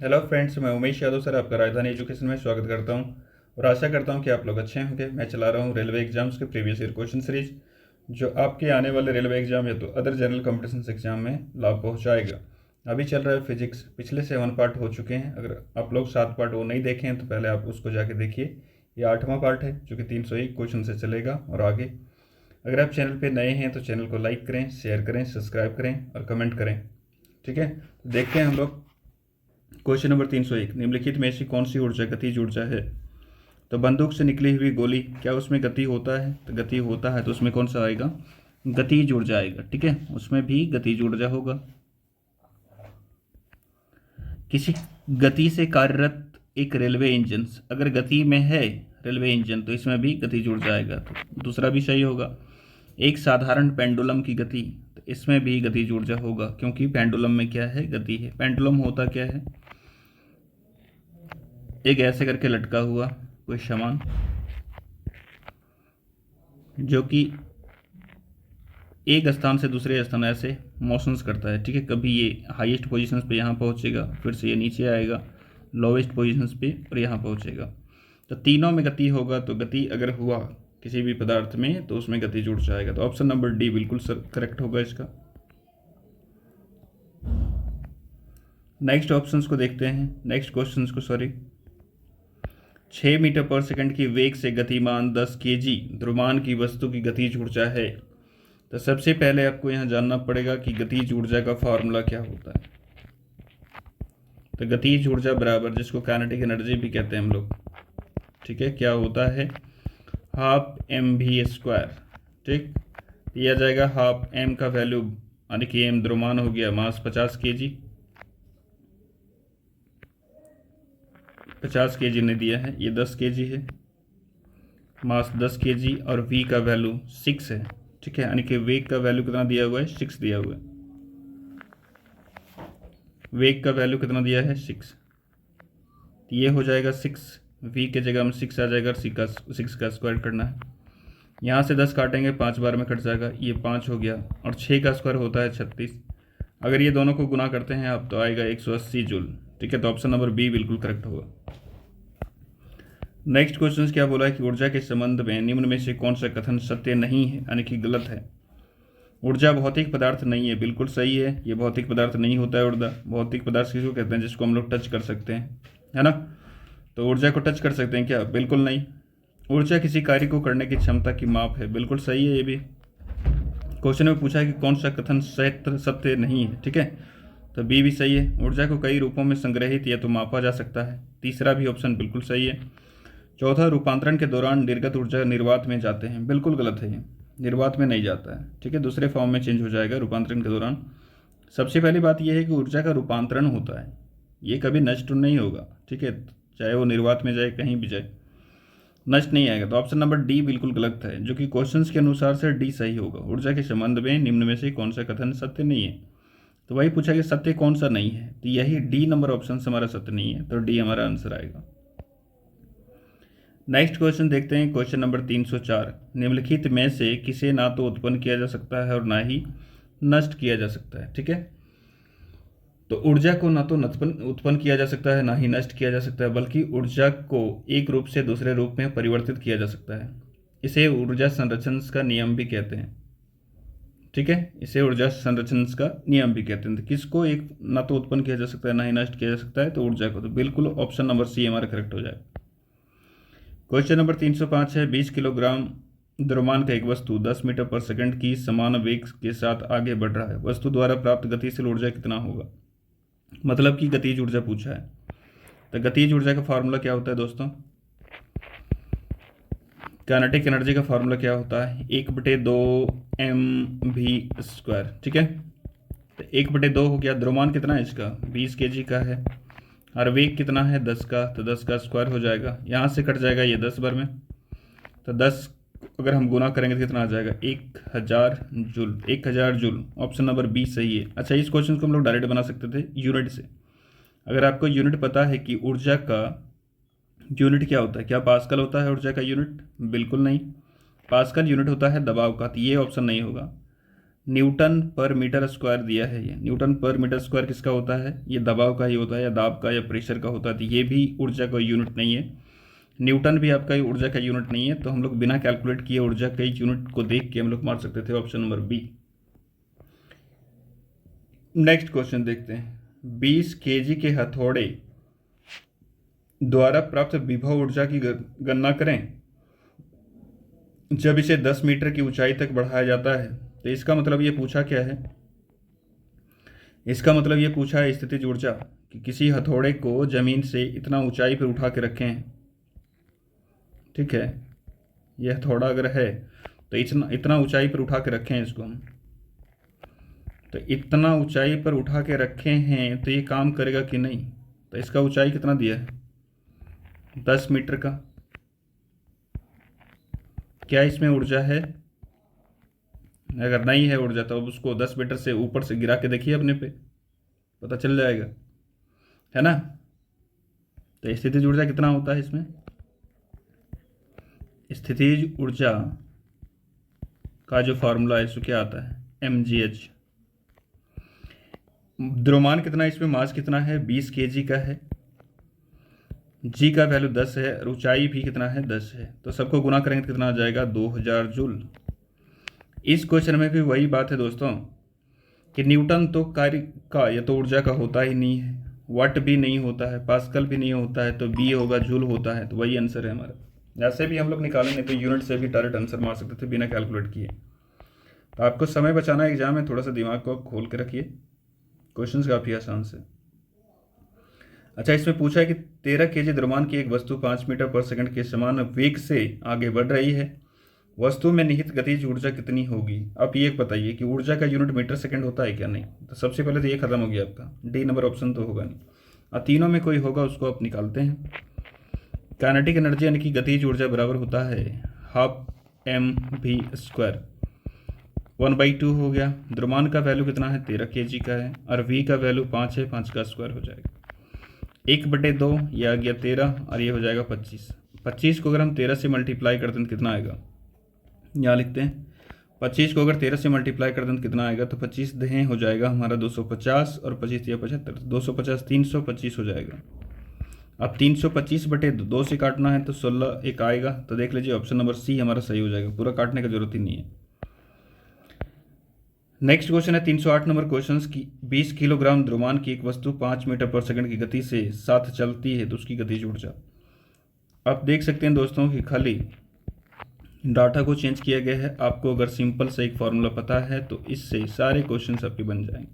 Hello friends, मैं Umesh Yadav sir आपका राजधानी एजुकेशन में स्वागत करता हूं और आशा करता हूं कि आप लोग अच्छे होंगे। मैं चला रहा हूं रेलवे एग्जाम्स के प्रीवियस ईयर क्वेश्चन सीरीज, जो आपके आने वाले रेलवे एग्जाम या तो अदर जनरल कॉम्पिटिशन एग्जाम में लाभ पहुंचाएगा। अभी चल रहा है फिजिक्स, पिछले 7 पार्ट हो चुके हैं। अगर आप लोग 7 पार्ट वो नहीं देखे हैं तो पहले आप उसको जाके देखिए। ये 8वां पार्ट है जो कि 301 क्वेश्चन से चलेगा और आगे। अगर आप चैनल पर नए हैं तो चैनल को लाइक करें, शेयर करें, सब्सक्राइब करें और कमेंट करें। ठीक है, तो देखते हैं हम लोग क्वेश्चन नंबर 301। निम्नलिखित में ऐसी कौन सी ऊर्जा गतिज ऊर्जा है? तो बंदूक से निकली हुई गोली, क्या उसमें गति होता है? तो गति होता है, तो उसमें कौन सा आएगा? गतिज ऊर्जा आएगा। ठीक है, उसमें भी गतिज ऊर्जा होगा। किसी गति से कार्यरत एक रेलवे इंजन, अगर गति में है रेलवे इंजन तो इसमें भी गतिज ऊर्जा आएगा, तो दूसरा भी सही होगा। एक साधारण पेंडुलम की गति, तो इसमें भी गतिज ऊर्जा होगा, क्योंकि पेंडुलम में क्या है? गति है। पेंडुलम होता क्या है? एक ऐसे करके लटका हुआ कोई सामान जो कि एक स्थान से दूसरे स्थान ऐसे मोशंस करता है। ठीक है, कभी ये हाईएस्ट पोजीशंस पे यहाँ पहुँचेगा, फिर से ये नीचे आएगा लोवेस्ट पोजीशंस पे और यहाँ पहुँचेगा। तो तीनों में गति होगा, तो गति अगर हुआ किसी भी पदार्थ में तो उसमें गति जुड़ जाएगा। तो ऑप्शन नंबर डी बिल्कुल करेक्ट होगा इसका। नेक्स्ट ऑप्शंस को देखते हैं, नेक्स्ट क्वेश्चंस को 6 मीटर पर सेकंड की वेग से गतिमान 10 केजी द्रव्यमान की वस्तु की गतिज ऊर्जा है। तो सबसे पहले आपको यहाँ जानना पड़ेगा कि गतिज ऊर्जा का फॉर्मूला क्या होता है। तो गतिज ऊर्जा बराबर, जिसको काइनेटिक एनर्जी भी कहते हैं हम लोग, ठीक है, क्या होता है? Half mv²। ठीक, दिया जाएगा हाफ m का वैल्यू, यानी कि m द्रव्यमान हो गया, मास 50 केजी, 50 केजी ने दिया है, ये 10 केजी है, मास 10 केजी, और v का वैल्यू 6 है। ठीक है, यानी कि वेग का वैल्यू कितना दिया हुआ है? 6 दिया हुआ है। वेग का वैल्यू कितना दिया है? 6। तो ये हो जाएगा 6, v के जगह में 6 आ जाएगा, 6 का स्क्वायर करना है। यहाँ से 10 काटेंगे, 5 बार में कट जाएगा, ये 5 हो गया, और 6 का स्क्वायर होता है 36। अगर ये दोनों को गुना करते हैं आप तो आएगा 180 जूल। ठीक है, तो ऑप्शन नंबर बी बिल्कुल करेक्ट होगा। नेक्स्ट क्वेश्चन क्या बोला है कि ऊर्जा के संबंध में निम्न में से कौन सा कथन सत्य नहीं है, यानी कि गलत है? ऊर्जा भौतिक पदार्थ नहीं है, बिल्कुल सही है। ये भौतिक पदार्थ नहीं होता है ऊर्जा। भौतिक पदार्थ किसको कहते हैं? जिसको हम लोग टच कर सकते हैं, है ना? तो ऊर्जा को टच कर सकते हैं क्या? बिल्कुल नहीं। ऊर्जा किसी कार्य को करने की क्षमता की माप है, बिल्कुल सही है। ये भी क्वेश्चन में पूछा है कि कौन सा कथन सत्य नहीं है। ठीक है, तो बी भी सही है। ऊर्जा को कई रूपों में संग्रहित या तो मापा जा सकता है, तीसरा भी ऑप्शन बिल्कुल सही है। चौथा, रूपांतरण के दौरान निर्गत ऊर्जा निर्वात में जाते हैं, बिल्कुल गलत है, ये निर्वात में नहीं जाता है। ठीक है, दूसरे फॉर्म में चेंज हो जाएगा रूपांतरण के दौरान। सबसे पहली बात यह है कि ऊर्जा का रूपांतरण होता है, ये कभी नष्ट नहीं होगा। ठीक है, चाहे वो निर्वात में जाए, कहीं भी जाए, नष्ट नहीं आएगा। तो ऑप्शन नंबर डी बिल्कुल गलत है, जो कि क्वेश्चंस के अनुसार से डी सही होगा। ऊर्जा के संबंध में निम्न में से कौन सा कथन सत्य नहीं है? तो वही पूछा कि सत्य कौन सा नहीं है, तो यही डी नंबर ऑप्शन हमारा सत्य नहीं है, तो डी हमारा आंसर आएगा। नेक्स्ट क्वेश्चन देखते हैं, क्वेश्चन नंबर 304। निम्नलिखित में से किसे ना तो उत्पन्न किया जा सकता है और ना ही नष्ट किया जा सकता है। ठीक है, तो ऊर्जा को ना तो उत्पन्न किया जा सकता है, ना ही नष्ट किया जा सकता है, बल्कि ऊर्जा को एक रूप से दूसरे रूप में परिवर्तित किया जा सकता है। इसे ऊर्जा संरक्षण का नियम भी कहते हैं। ठीक है, इसे ऊर्जा संरक्षण का नियम भी कहते हैं। तो किसको एक ना तो उत्पन्न किया जा सकता है, ना ही नष्ट किया जा सकता है? तो ऊर्जा को। तो बिल्कुल ऑप्शन नंबर सी हमारा करेक्ट हो जाएगा। क्वेश्चन नंबर 305 है, 20 किलोग्राम द्रव्यमान का एक वस्तु 10 मीटर पर सेकंड की समान वेग के साथ आगे बढ़ रहा है। वस्तु द्वारा प्राप्त गतिशील ऊर्जा कितना होगा? मतलब कि गतिज ऊर्जा पूछा है। तो गतिज ऊर्जा का फॉर्मूला क्या होता है दोस्तों? काइनेटिक एनर्जी का फॉर्मूला क्या होता है? 1/2 mv²। ठीक है, तो 1/2 हो गया। द्रव्यमान कितना है इसका? 20 kg का है, और वेग कितना है? 10 का, तो 10 का स्क्वायर हो जाएगा। यहाँ से कट जाएगा ये 10 बार में, तो 10 अगर हम गुना करेंगे तो कितना आ जाएगा? 1000 joule. 1000 joule, option number B सही है। अच्छा, इस क्वेश्चन को हम लोग डायरेक्ट बना सकते थे यूनिट से। अगर आपको यूनिट पता है कि ऊर्जा का यूनिट क्या होता है, क्या पास्कल होता है ऊर्जा का यूनिट? बिल्कुल नहीं, पास्कल यूनिट होता है दबाव का, तो ये ऑप्शन नहीं होगा। न्यूटन पर मीटर स्क्वायर दिया है। ये न्यूटन पर मीटर स्क्वायर किसका होता है? ये दबाव का ही होता है, या दाब का, या प्रेशर का होता है। तो ये भी ऊर्जा का यूनिट नहीं है। न्यूटन भी आपका ऊर्जा का यूनिट नहीं है। तो हम लोग बिना कैलकुलेट किए ऊर्जा के यूनिट को देख के हम लोग मार सकते थे। Option number B. Next question देखते हैं। 20 केजी के हथौड़े द्वारा प्राप्त विभव ऊर्जा की गणना करें जब इसे 10 मीटर की ऊंचाई तक बढ़ाया जाता है। तो इसका मतलब ये पूछा क्या है? इसका मतलब ये पूछा है स्थितिज ऊर्जा, कि किसी हथौड़े को जमीन से इतना ऊंचाई पर उठा के रखे हैं। ठीक है, यह हथौड़ा अगर है तो इतना ऊंचाई पर उठा के रखे हैं इसको हम। तो इतना ऊंचाई पर उठा के रखे हैं तो ये काम करेगा कि नहीं? तो इसका ऊंचाई कितना दिया है? 10 मीटर का। क्या इसमें ऊर्जा है? अगर नहीं है ऊर्जा तो अब उसको 10 मीटर से ऊपर से गिरा के देखिए अपने पे, पता चल जाएगा, है ना। तो स्थितिज ऊर्जा कितना होता है इसमें? स्थितिज ऊर्जा का जो फॉर्मूला है सो क्या आता है? mgh। द्रव्यमान कितना है इसमें? मास कितना है? 20 केजी का है। जी का वैल्यू 10 है और ऊंचाई भी कितना है? 10 है। तो सबको गुना करेंगे तो कितना आ जाएगा? 2000 जूल। इस क्वेश्चन में भी वही बात है दोस्तों कि न्यूटन तो कार्य का या तो ऊर्जा का होता ही नहीं है, वाट भी नहीं होता है, पास्कल भी नहीं होता है, तो बी होगा, जूल होता है। तो वही आंसर है हमारा। ऐसे भी हम लोग निकालेंगे तो यूनिट से भी डायरेक्ट आंसर मार सकते थे बिना कैलकुलेट किए। तो आपको समय बचाना एग्जाम में, थोड़ा सा दिमाग को खोल के रखिए। क्वेश्चंस काफ़ी आसान से। अच्छा, इसमें पूछा है कि 13 केजी द्रव्यमान की एक वस्तु 5 मीटर पर सेकंड के समान वेग से आगे बढ़ रही है। वस्तु में निहित गतिज ऊर्जा कितनी होगी? आप ये बताइए कि ऊर्जा का यूनिट मीटर सेकंड होता है क्या? नहीं। तो सबसे पहले तो ये खत्म हो गया आपका, डी नंबर ऑप्शन तो होगा नहीं। और तीनों में कोई होगा उसको आप निकालते हैं। काइनेटिक एनर्जी यानी कि गतिज ऊर्जा बराबर होता है हाफ mv²। 1/2 हो गया। द्रव्यमान का वैल्यू कितना है? 13 केजी का है और v का वैल्यू 5 है, 5 का स्क्वायर हो जाएगा। 1/2 ये आ गया 13 और ये हो जाएगा 25। 25 को अगर हम 13 से मल्टीप्लाई करते हैं तो कितना आएगा? यहाँ लिखते हैं 25 को अगर 13 से मल्टीप्लाई करते हैं तो कितना आएगा? तो 25 दहें हो जाएगा हमारा 250 और 25 या 75, 250 325 हो जाएगा। अब 325/2 से काटना है तो 16 एक आएगा। तो देख लीजिए ऑप्शन नंबर सी हमारा सही हो जाएगा, पूरा काटने की जरूरत ही नहीं है। नेक्स्ट क्वेश्चन है 308 नंबर क्वेश्चन की 20 किलोग्राम द्रव्यमान की एक वस्तु 5 मीटर पर सेकंड की गति से साथ चलती है तो उसकी गतिज ऊर्जा। आप देख सकते हैं दोस्तों कि खाली डाटा को चेंज किया गया है। आपको अगर सिंपल से एक फॉर्मूला पता है तो इससे सारे क्वेश्चन आपके बन जाएंगे।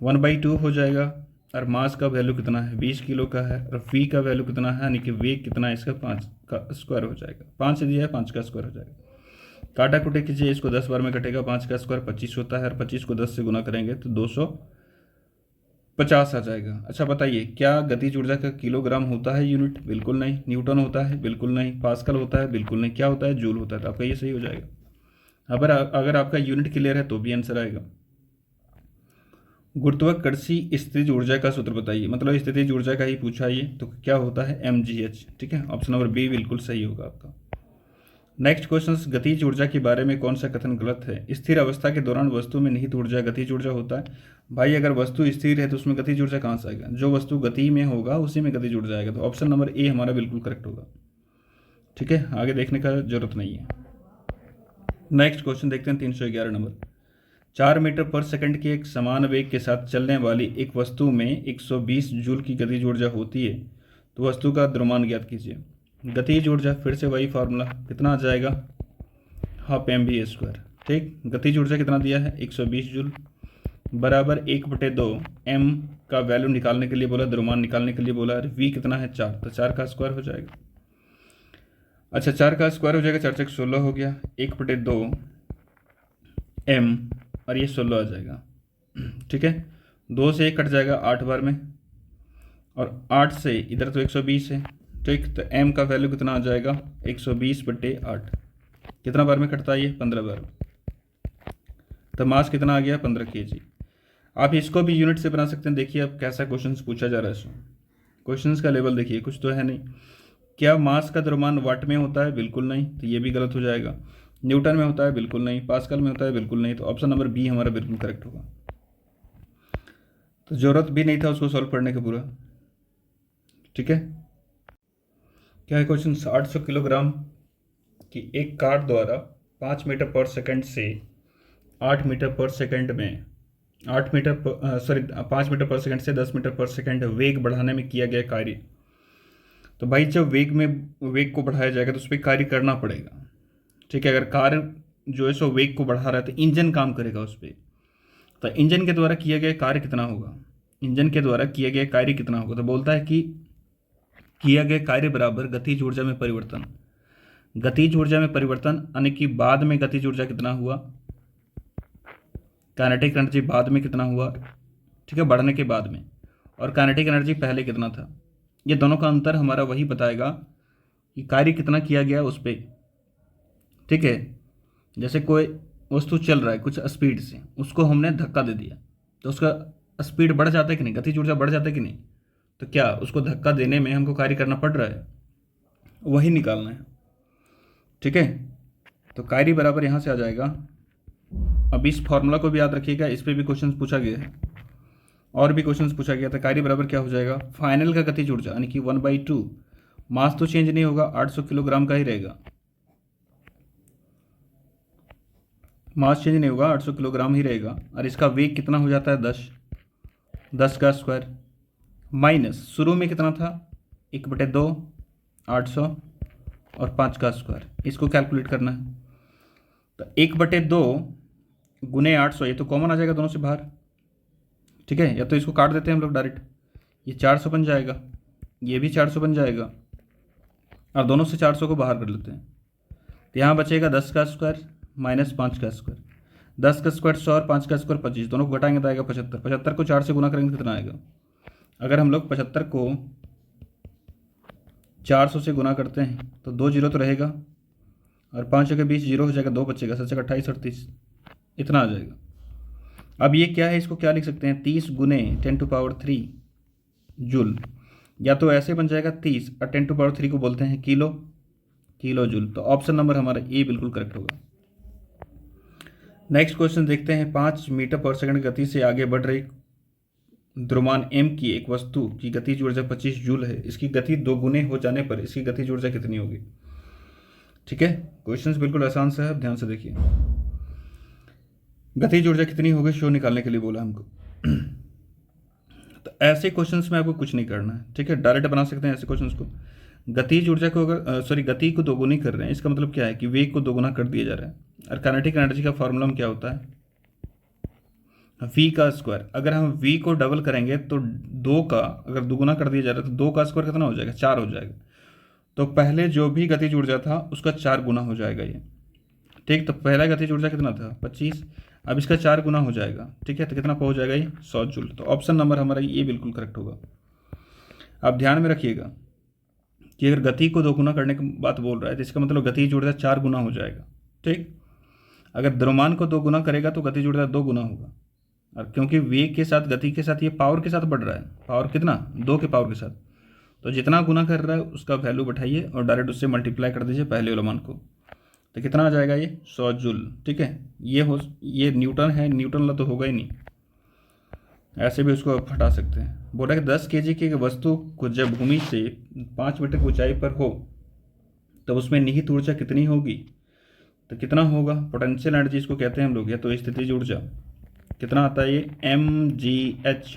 1/2 हो जाएगा और मास का वैल्यू कितना है? 20 किलो का है और वी का वैल्यू कितना है यानी कि वेग कितना है इसका? 5 का स्क्वायर हो जाएगा। 5 से दिया है, 5 का स्क्वायर हो जाएगा। काटा कुटे कीजिए, इसको 10 बार में कटेगा। 5 का स्क्वायर 25 होता है और 25 को 10 से गुना करेंगे तो 250 आ जाएगा। अच्छा बताइए, क्या गतिज ऊर्जा का किलोग्राम होता है यूनिट? बिल्कुल नहीं। न्यूटन होता है? बिल्कुल नहीं। पास्कल होता है? बिल्कुल नहीं। क्या होता है? जूल होता है। तो आपका ये सही हो जाएगा। अगर आपका यूनिट क्लियर है तो भी आंसर आएगा। गुरुत्वाकर्षी स्थितिज ऊर्जा का सूत्र बताइए, मतलब स्थितिज ऊर्जा का ही पूछा ये, तो क्या होता है? mgh। ठीक है, ऑप्शन नंबर बी बिल्कुल सही होगा आपका। नेक्स्ट क्वेश्चन, गतिज ऊर्जा के बारे में कौन सा कथन गलत है? स्थिर अवस्था के दौरान वस्तु में निहित ऊर्जा गतिज ऊर्जा होता है। भाई अगर वस्तु स्थिर है तो उसमें गतिज ऊर्जा कहाँ से आएगा? जो वस्तु गति में होगा उसी में गतिज ऊर्जा आएगा। तो ऑप्शन नंबर ए हमारा बिल्कुल करेक्ट होगा। ठीक है, आगे देखने का जरूरत नहीं है। नेक्स्ट क्वेश्चन देखते हैं 311 नंबर। 4 मीटर पर सेकंड के एक समान वेग के साथ चलने वाली एक वस्तु में 120 जूल की गतिज ऊर्जा होती है तो वस्तु का द्रव्यमान ज्ञात कीजिए। गतिज ऊर्जा फिर से वही फार्मूला, कितना आ जाएगा? Half mv²। ठीक, गतिज ऊर्जा कितना दिया है? 120 जूल बराबर 1/2 m का वैल्यू निकालने के लिए बोला, द्रव्यमान निकालने के लिए बोला। v कितना है? 4, तो 4 का स्क्वायर हो जाएगा। अच्छा, 4 का स्क्वायर हो जाएगा, 4 से 16 हो गया। 1/2 m और ये 16 आ जाएगा। ठीक है, 2 से 1 कट जाएगा 8 बार में और 8 से इधर तो 120 है। ठीक, तो m का वैल्यू कितना आ जाएगा? 120/8। कितना बार में कटता है ये? 15 बार में। तो मास कितना आ गया? 15 केजी। आप इसको भी यूनिट से बना सकते हैं। देखिए अब कैसा क्वेश्चन पूछा जा रहा है। क्वेश्चन का लेवल देखिए, कुछ तो है नहीं। क्या मास का द्रव्यमान वाट में होता है? बिल्कुल नहीं, तो ये भी गलत हो जाएगा। न्यूटन में होता है बिल्कुल नहीं, पास्कल में होता है बिल्कुल नहीं, तो ऑप्शन नंबर बी हमारा बिल्कुल करेक्ट होगा। तो ज़रूरत भी नहीं था उसको सॉल्व करने का पूरा। ठीक है, क्या है क्वेश्चन, 800 किलोग्राम की एक कार द्वारा 5 मीटर पर सेकंड से 8 मीटर पर सेकंड में 5 मीटर पर सेकंड से 10 मीटर पर सेकंड वेग बढ़ाने में किया गया कार्य। तो भाई जब वेग को बढ़ाया जाएगा तो उस पर कार्य करना पड़ेगा। ठीक है, अगर कार जो है सो वेग को बढ़ा रहा है तो इंजन काम करेगा उस पर। तो इंजन के द्वारा किया गया कार्य कितना होगा, इंजन के द्वारा किया गया कार्य कितना होगा, तो बोलता है कि किया गया कार्य बराबर गतिज ऊर्जा में परिवर्तन। गतिज ऊर्जा में परिवर्तन यानी कि बाद में गतिज ऊर्जा कितना हुआ, काइनेटिक एनर्जी बाद में कितना हुआ, ठीक है, बढ़ने के बाद में, और काइनेटिक एनर्जी पहले कितना था। ये दोनों का अंतर हमारा वही बताएगा कि कार्य कितना किया गया उस पर। ठीक है, जैसे कोई वस्तु चल रहा है कुछ स्पीड से, उसको हमने धक्का दे दिया तो उसका स्पीड बढ़ जाता है कि नहीं, गतिज ऊर्जा बढ़ जाता है कि नहीं, तो क्या उसको धक्का देने में हमको कार्य करना पड़ रहा है, वही निकालना है। ठीक है, तो कार्य बराबर यहाँ से आ जाएगा। अब इस फॉर्मूला को भी याद रखिएगा, इस पर भी क्वेश्चन पूछा गया है और भी क्वेश्चन पूछा गया था। कार्य बराबर क्या हो जाएगा, फाइनल का गतिज ऊर्जा यानी कि 1/2, मास तो चेंज नहीं होगा, 800 किलोग्राम का ही रहेगा, मास चेंज नहीं होगा, 800 किलोग्राम ही रहेगा। और इसका वेग कितना हो जाता है 10 का स्क्वायर, माइनस शुरू में कितना था 1/2 800 और 5 का स्क्वायर, इसको कैलकुलेट करना है। तो 1/2 गुने 800, ये तो कॉमन आ जाएगा दोनों से बाहर। ठीक है, या तो इसको काट देते हैं हम लोग डायरेक्ट, ये 400 बन जाएगा, ये भी 400 बन जाएगा, और दोनों से 400 को बाहर कर लेते हैं। तो यहाँ बचेगा 10 का स्क्वायर माइनस 5 का स्क्वायर। 10 का स्क्वायर 100 और 5 का स्क्वायर 25, दोनों को घटाएंगे तो आएगा 75। 75 को 4 से गुना करेंगे कितना आएगा, अगर हम लोग 75 को 400 से गुना करते हैं तो 2 जीरो तो रहेगा, और 5 के बीच जीरो हो जाएगा, 2 बचेगा, 7 28 38, इतना आ जाएगा। अब ये क्या है, इसको क्या लिख सकते हैं, 30 गुने 10⁻³ जूल, या तो ऐसे बन जाएगा 30 और 10⁻³ को बोलते हैं किलो जूल। तो ऑप्शन नंबर हमारा ए बिल्कुल करेक्ट होगा। नेक्स्ट क्वेश्चन देखते हैं, 5 मीटर पर सेकंड गति से आगे बढ़ रही द्रव्यमान m की एक वस्तु की गतिज ऊर्जा 25 जूल है, इसकी गति 2 गुने हो जाने पर इसकी गतिज ऊर्जा कितनी होगी। ठीक है, क्वेश्चंस बिल्कुल आसान सा है, ध्यान से देखिए। गतिज ऊर्जा कितनी होगी शो निकालने के लिए बोला हमको। तो ऐसे क्वेश्चंस में आपको कुछ नहीं करना है, ठीक है, डायरेक्ट बना सकते हैं ऐसे क्वेश्चंस को। गतिज ऊर्जा को अगर गति को दोगुनी कर रहे हैं, इसका मतलब क्या है कि वेग को दोगुना कर दिया जा रहा है। और काइनेटिक एनर्जी का फॉर्मूला क्या होता है, v का स्क्वायर। अगर हम v को डबल करेंगे तो 2 का अगर दोगुना कर दिया जा रहा है तो 2 का स्क्वायर कितना हो जाएगा, 4 हो जाएगा। तो पहले जो भी गतिज ऊर्जा था उसका 4 गुना हो जाएगा ये। ठीक, तो पहला गतिज ऊर्जा कितना था 25, अब इसका 4 गुना हो जाएगा। ठीक है, तो कितना पहुंच जाएगा ये 100 जूल। तो ऑप्शन नंबर हमारा ये बिल्कुल करेक्ट होगा। अब ध्यान में रखिएगा कि अगर गति को दोगुना करने की बात बोल रहा है तो इसका मतलब गतिज ऊर्जा 4 गुना हो जाएगा। ठीक, अगर द्रव्यमान को 2 गुना करेगा तो गतिज ऊर्जा 2 गुना होगा, और क्योंकि वेग के साथ गति के साथ ये पावर के साथ बढ़ रहा है, पावर कितना 2 के पावर के साथ, तो जितना गुना कर रहा है उसका वैल्यू बैठाइए और डायरेक्ट उससे मल्टीप्लाई कर दीजिए पहले वाले मान को, तो कितना आ जाएगा ये 100 जूल। ठीक है, ये न्यूटन है, न्यूटन वाला तो होगा ही नहीं, ऐसे भी उसको हटा सकते हैं। बोला कि 10 kg की वस्तु को जब भूमि से 5 मीटर की ऊंचाई पर हो तब उसमें निहित ऊर्जा कितनी होगी, तो कितना होगा, पोटेंशियल एनर्जी इसको कहते हैं हम लोग, या तो स्थितिज ऊर्जा। कितना आता है ये mgh,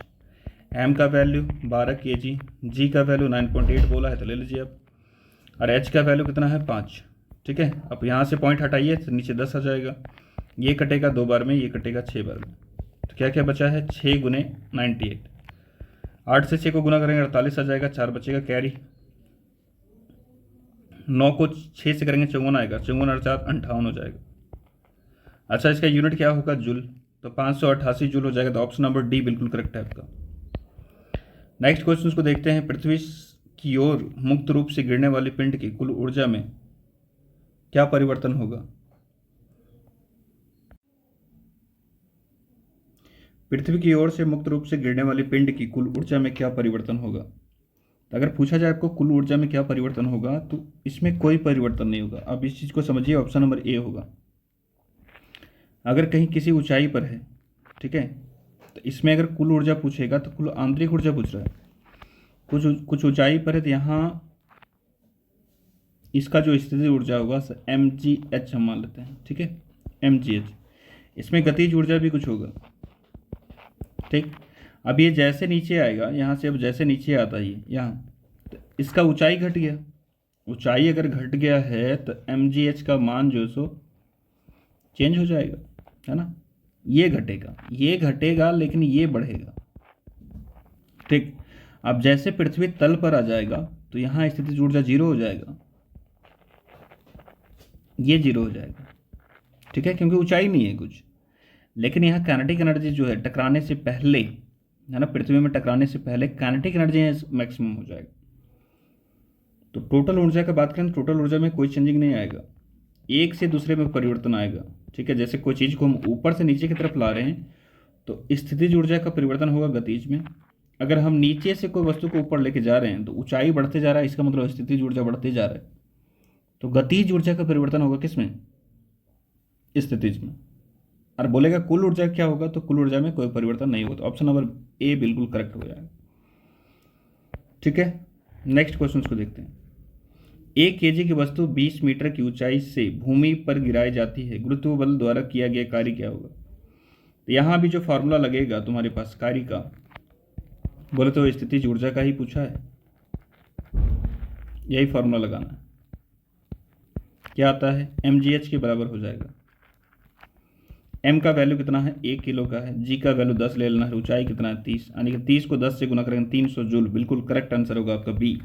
m का वैल्यू 12 kg, g का वैल्यू 9.8 बोला है तो ले लीजिए आप, और h का वैल्यू कितना है 5। ठीक है, अब यहाँ से पॉइंट हटाइए तो नीचे 10 आ जाएगा, ये कटेगा 2 बार में, ये कटेगा 6 बार में, तो क्या क्या बचा है 6 गुने 98, 8 से 6 को गुना करेंगे 48 आ जाएगा, 4 बचेगा कैरी, 9 को 6 से करेंगे 54 आएगा, 54 और 4 58 हो जाएगा। अच्छा, इसका यूनिट क्या होगा जूल, तो 588 जूल हो जाएगा। तो ऑप्शन नंबर डी बिल्कुल करेक्ट है आपका। नेक्स्ट क्वेश्चन को देखते हैं, पृथ्वी की ओर मुक्त रूप से गिरने वाली पिंड की कुल ऊर्जा में क्या परिवर्तन होगा। पृथ्वी की ओर से मुक्त रूप से गिरने वाली पिंड की कुल ऊर्जा में क्या परिवर्तन होगा। तो अगर पूछा जाए आपको कुल ऊर्जा में क्या परिवर्तन होगा, तो इसमें कोई परिवर्तन नहीं होगा। अब इस चीज़ को समझिए, ऑप्शन नंबर ए होगा। अगर कहीं किसी ऊंचाई पर है, ठीक है, तो इसमें अगर कुल ऊर्जा पूछेगा तो कुल आंतरिक ऊर्जा पूछ रहा है। कुछ ऊंचाई पर है तो यहाँ इसका जो स्थितिज ऊर्जा होगा mgh हम मान लेते हैं, ठीक है, mgh। इसमें गतिज ऊर्जा भी कुछ होगा, ठीक। अब ये जैसे नीचे आएगा यहाँ से, अब जैसे नीचे आता है यहाँ, तो इसका ऊंचाई घट गया। ऊंचाई अगर घट गया है तो mgh का मान जो सो चेंज हो जाएगा, है ना। ये घटेगा लेकिन ये बढ़ेगा, ठीक। अब जैसे पृथ्वी तल पर आ जाएगा तो यहाँ स्थितिज ऊर्जा जीरो हो जाएगा, ये जीरो हो जाएगा, ठीक है, क्योंकि ऊंचाई नहीं है कुछ। लेकिन यहाँ काइनेटिक एनर्जी जो है टकराने से पहले, है ना, पृथ्वी में टकराने से पहले काइनेटिक एनर्जी मैक्सिमम हो जाएगा। तो टोटल ऊर्जा का बात करें तो टोटल ऊर्जा में कोई चेंजिंग नहीं आएगा, एक से दूसरे में परिवर्तन आएगा, ठीक है। जैसे कोई चीज़ को हम ऊपर से नीचे की तरफ ला रहे हैं तो स्थितिज ऊर्जा का परिवर्तन होगा गतिज में। अगर हम नीचे से कोई वस्तु को ऊपर लेके जा रहे हैं तो ऊंचाई बढ़ते जा रहा है, इसका मतलब स्थितिज ऊर्जा बढ़ते जा रहा है। तो गतिज ऊर्जा का परिवर्तन होगा किसमें, स्थितिज में। और बोलेगा कुल ऊर्जा क्या होगा, तो कुल ऊर्जा में कोई परिवर्तन नहीं होगा। तो ऑप्शन नंबर ए बिल्कुल करेक्ट हो जाएगा, ठीक है। नेक्स्ट क्वेश्चन को देखते हैं। 1 kg की वस्तु 20 मीटर की ऊंचाई से भूमि पर गिराई जाती है, गुरुत्व बल द्वारा किया गया कार्य क्या होगा। तो यहाँ भी जो फार्मूला लगेगा तुम्हारे पास कार्य का, बोले तो स्थितिज ऊर्जा का ही पूछा है, यही फार्मूला लगाना है। क्या आता है, mgh के बराबर हो जाएगा। m का वैल्यू कितना है, 1 किलो का है। g का वैल्यू 10 ले लेना है। ऊंचाई कितना है, 30, यानी कि 30 को 10 से गुना करेंगे 300 जूल। बिल्कुल करेक्ट आंसर होगा आपका बी।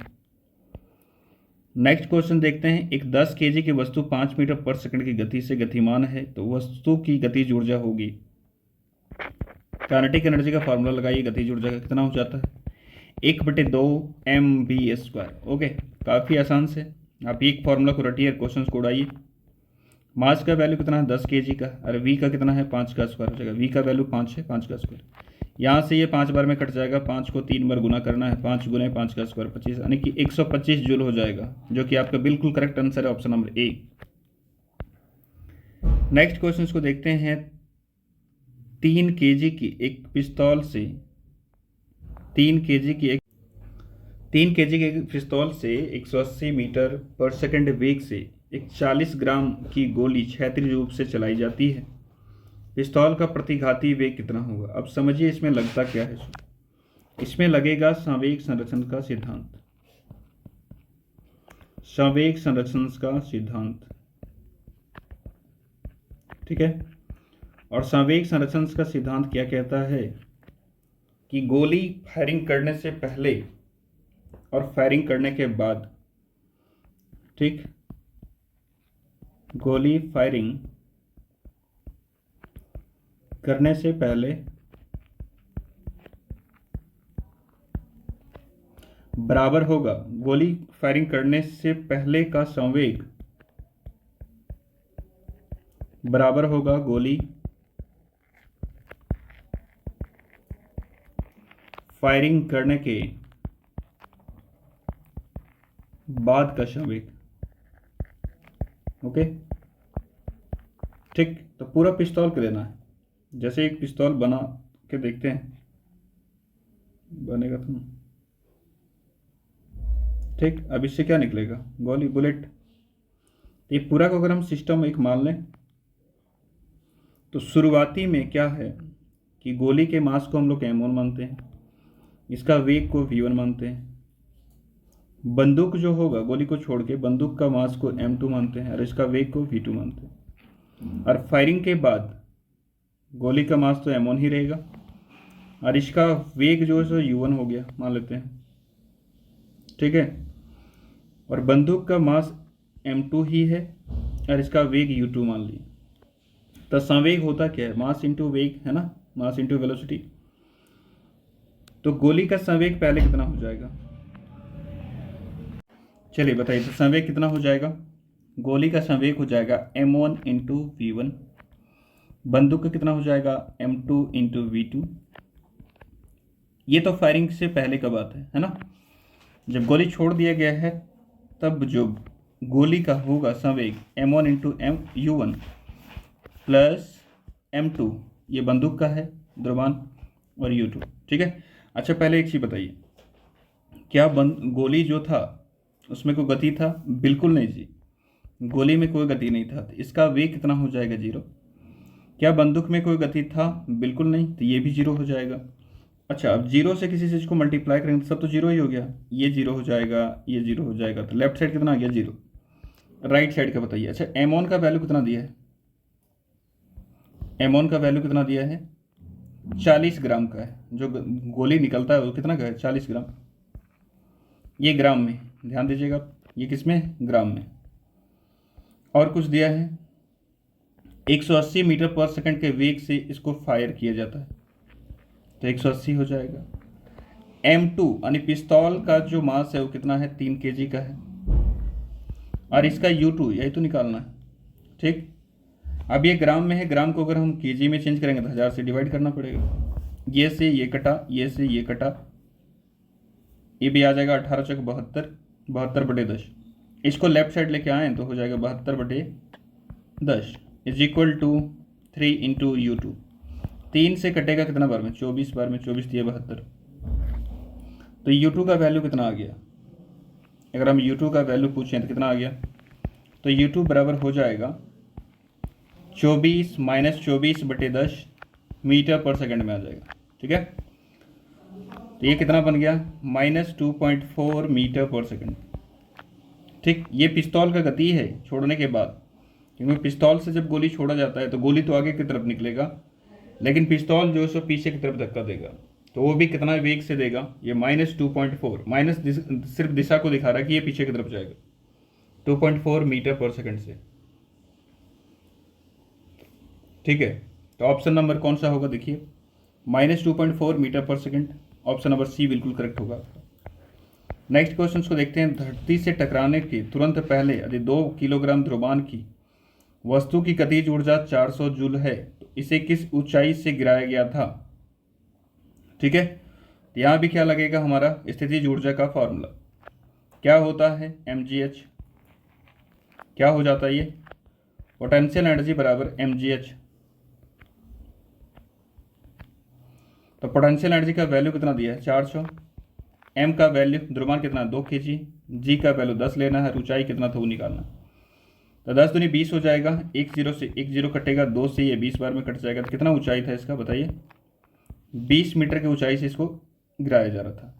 नेक्स्ट क्वेश्चन देखते हैं। एक 10 kg की वस्तु 5 मीटर पर सेकंड की गति से गतिमान है, तो वस्तु की गतिज ऊर्जा होगी। काइनेटिक एनर्जी का फार्मूला लगाइए, गतिज ऊर्जा का कितना हो जाता है, 1/2 mv²। ओके, काफ़ी आसान से आप एक फार्मूला को रटिए, क्वेश्चन को उड़ाइए। मास का वैल्यू कितना है, 10 kg का, और v का कितना है, 5 का स्क्वायर हो जाएगा। v का वैल्यू 5 है, 5 का स्क्वायर। यहाँ से ये 5 बार में कट जाएगा, 5 को 3 बार गुना करना है, 5 गुने 5 का स्क्वायर 25, यानी कि 125 जूल हो जाएगा, जो कि आपका बिल्कुल करेक्ट आंसर है, option number A. Next question को देखते हैं। 3 kg की एक पिस्तौल से 3 kg की एक पिस्तौल से 180 मीटर पर सेकंड वेग से एक 40 ग्राम की गोली क्षैतिज रूप से चलाई जाती है। पिस्तौल का प्रतिघाती वेग कितना होगा। अब समझिए इसमें लगता क्या है। इसमें लगेगा संवेग संरक्षण का सिद्धांत, संवेग संरक्षण का सिद्धांत, ठीक है। और संवेग संरक्षण का सिद्धांत क्या कहता है कि गोली फायरिंग करने से पहले और फायरिंग करने के बाद, ठीक, गोली फायरिंग करने से पहले बराबर होगा गोली फायरिंग करने से पहले का संवेग बराबर होगा गोली फायरिंग करने के बाद का संवेग। ओके, ठीक। तो पूरा पिस्तौल के लेना है। जैसे एक पिस्तौल बना के देखते हैं, बनेगा तो, ठीक। अब इससे क्या निकलेगा, गोली, बुलेट। ये पूरा को अगर हम सिस्टम एक मान लें तो शुरुआती में क्या है कि गोली के मास को हम लोग m1 मानते हैं, इसका वेग को v1 मानते हैं। बंदूक जो होगा, गोली को छोड़ के बंदूक का मास को m2 मानते हैं और इसका वेग को v2 मानते हैं। और फायरिंग के बाद गोली का मास तो m1 ही रहेगा और इसका वेग जो है सो u1 हो गया, मान लेते हैं, ठीक है। और बंदूक का मास m2 ही है और इसका वेग u2 मान लिए। तो संवेग होता क्या है, मास इंटू वेग, है ना, मास इंटू वेलोसिटी। तो गोली का संवेग पहले कितना हो जाएगा, चलिए बताइए। तो संवेग कितना हो जाएगा, गोली का संवेग हो जाएगा m1 इंटू v1। बंदूक का कितना हो जाएगा, m2 इंटू v2। ये तो फायरिंग से पहले का बात है ना। जब गोली छोड़ दिया गया है तब जो गोली का होगा संवेग m1 into M u1 plus m2, ये बंदूक का है द्रव्यमान, और u2। ठीक है। अच्छा पहले एक चीज़ बताइए, क्या गोली जो था उसमें कोई गति था? बिल्कुल नहीं जी, गोली में कोई गति नहीं था, तो इसका वेग कितना हो जाएगा? 0। क्या बंदूक में कोई गति था? बिल्कुल नहीं, तो ये भी 0 हो जाएगा। अच्छा, अब 0 से किसी चीज़ को मल्टीप्लाई करेंगे तो सब तो 0 ही हो गया, ये 0 हो जाएगा, ये 0 हो जाएगा, तो लेफ्ट साइड कितना आ गया? 0। राइट साइड का बताइए। अच्छा, एमोन का वैल्यू कितना दिया है? एमोन का वैल्यू कितना दिया है? 40 ग्राम का है। जो गोली निकलता है वो कितना का है? 40 ग्राम। ये ग्राम में, ध्यान दीजिएगा, ये किस में? ग्राम में। और कुछ दिया है, 180 मीटर पर सेकंड के वेग से इसको फायर किया जाता है, तो 180 हो जाएगा। M2 यानी पिस्तौल का जो मास है वो कितना है? 3 kg का है, और इसका U2 यही तो निकालना है। ठीक, अब ये ग्राम में है, ग्राम को अगर हम केजी में चेंज करेंगे तो 1000 से डिवाइड करना पड़ेगा। ये से ये कटा, ये से ये कटा, ये भी आ जाएगा 18 चौक 72, 72/10। इसको लेफ्ट साइड लेके आए तो हो जाएगा 72/10 is equal to 3 into U2। 3 से कटेगा कितना बार में? 24 बार में, 24 दिए 72, तो U2 का वैल्यू कितना आ गया? अगर हम U2 का वैल्यू पूछें तो कितना आ गया? तो U2 बराबर हो जाएगा 24 माइनस 24/10 मीटर पर सेकंड में आ जाएगा। ठीक है, तो ये कितना बन गया? -2.4 मीटर पर सेकंड। ठीक, ये पिस्तौल का गति है छोड़ने के बाद, क्योंकि पिस्तौल से जब गोली छोड़ा जाता है तो गोली तो आगे की तरफ निकलेगा, लेकिन पिस्तौल जो है सो पीछे की तरफ धक्का देगा, तो वो भी कितना वेग से देगा? ये -2.4, माइनस सिर्फ दिशा को दिखा रहा है कि ये पीछे की तरफ जाएगा, 2.4 मीटर पर सेकंड से। ठीक है, तो ऑप्शन नंबर कौन सा होगा? देखिए, -2.4 मीटर पर सेकंड, ऑप्शन नंबर सी बिल्कुल करेक्ट होगा। नेक्स्ट क्वेश्चन को देखते हैं। धरती से टकराने के तुरंत पहले यदि 2 किलोग्राम द्रव्यमान की वस्तु की गतिज ऊर्जा 400 जूल है तो इसे किस ऊंचाई से गिराया गया था? ठीक है, तो यहाँ भी क्या लगेगा हमारा? स्थितिज ऊर्जा का फॉर्मूला क्या होता है? mgh। क्या हो जाता है ये? पोटेंशियल एनर्जी बराबर mgh। तो पोटेंशियल एनर्जी का वैल्यू कितना दिया है? 400। एम का वैल्यू द्रव्यमान कितना? 2 kg। जी का वैल्यू 10 लेना है, ऊंचाई कितना था वो निकालना। तो 10 दूनी 20 हो जाएगा, 1 0 से 1 0 कटेगा, 2 से ये 20 बार में कट जाएगा, तो कितना ऊंचाई था इसका बताइए? 20 मीटर की ऊंचाई से इसको गिराया जा रहा था।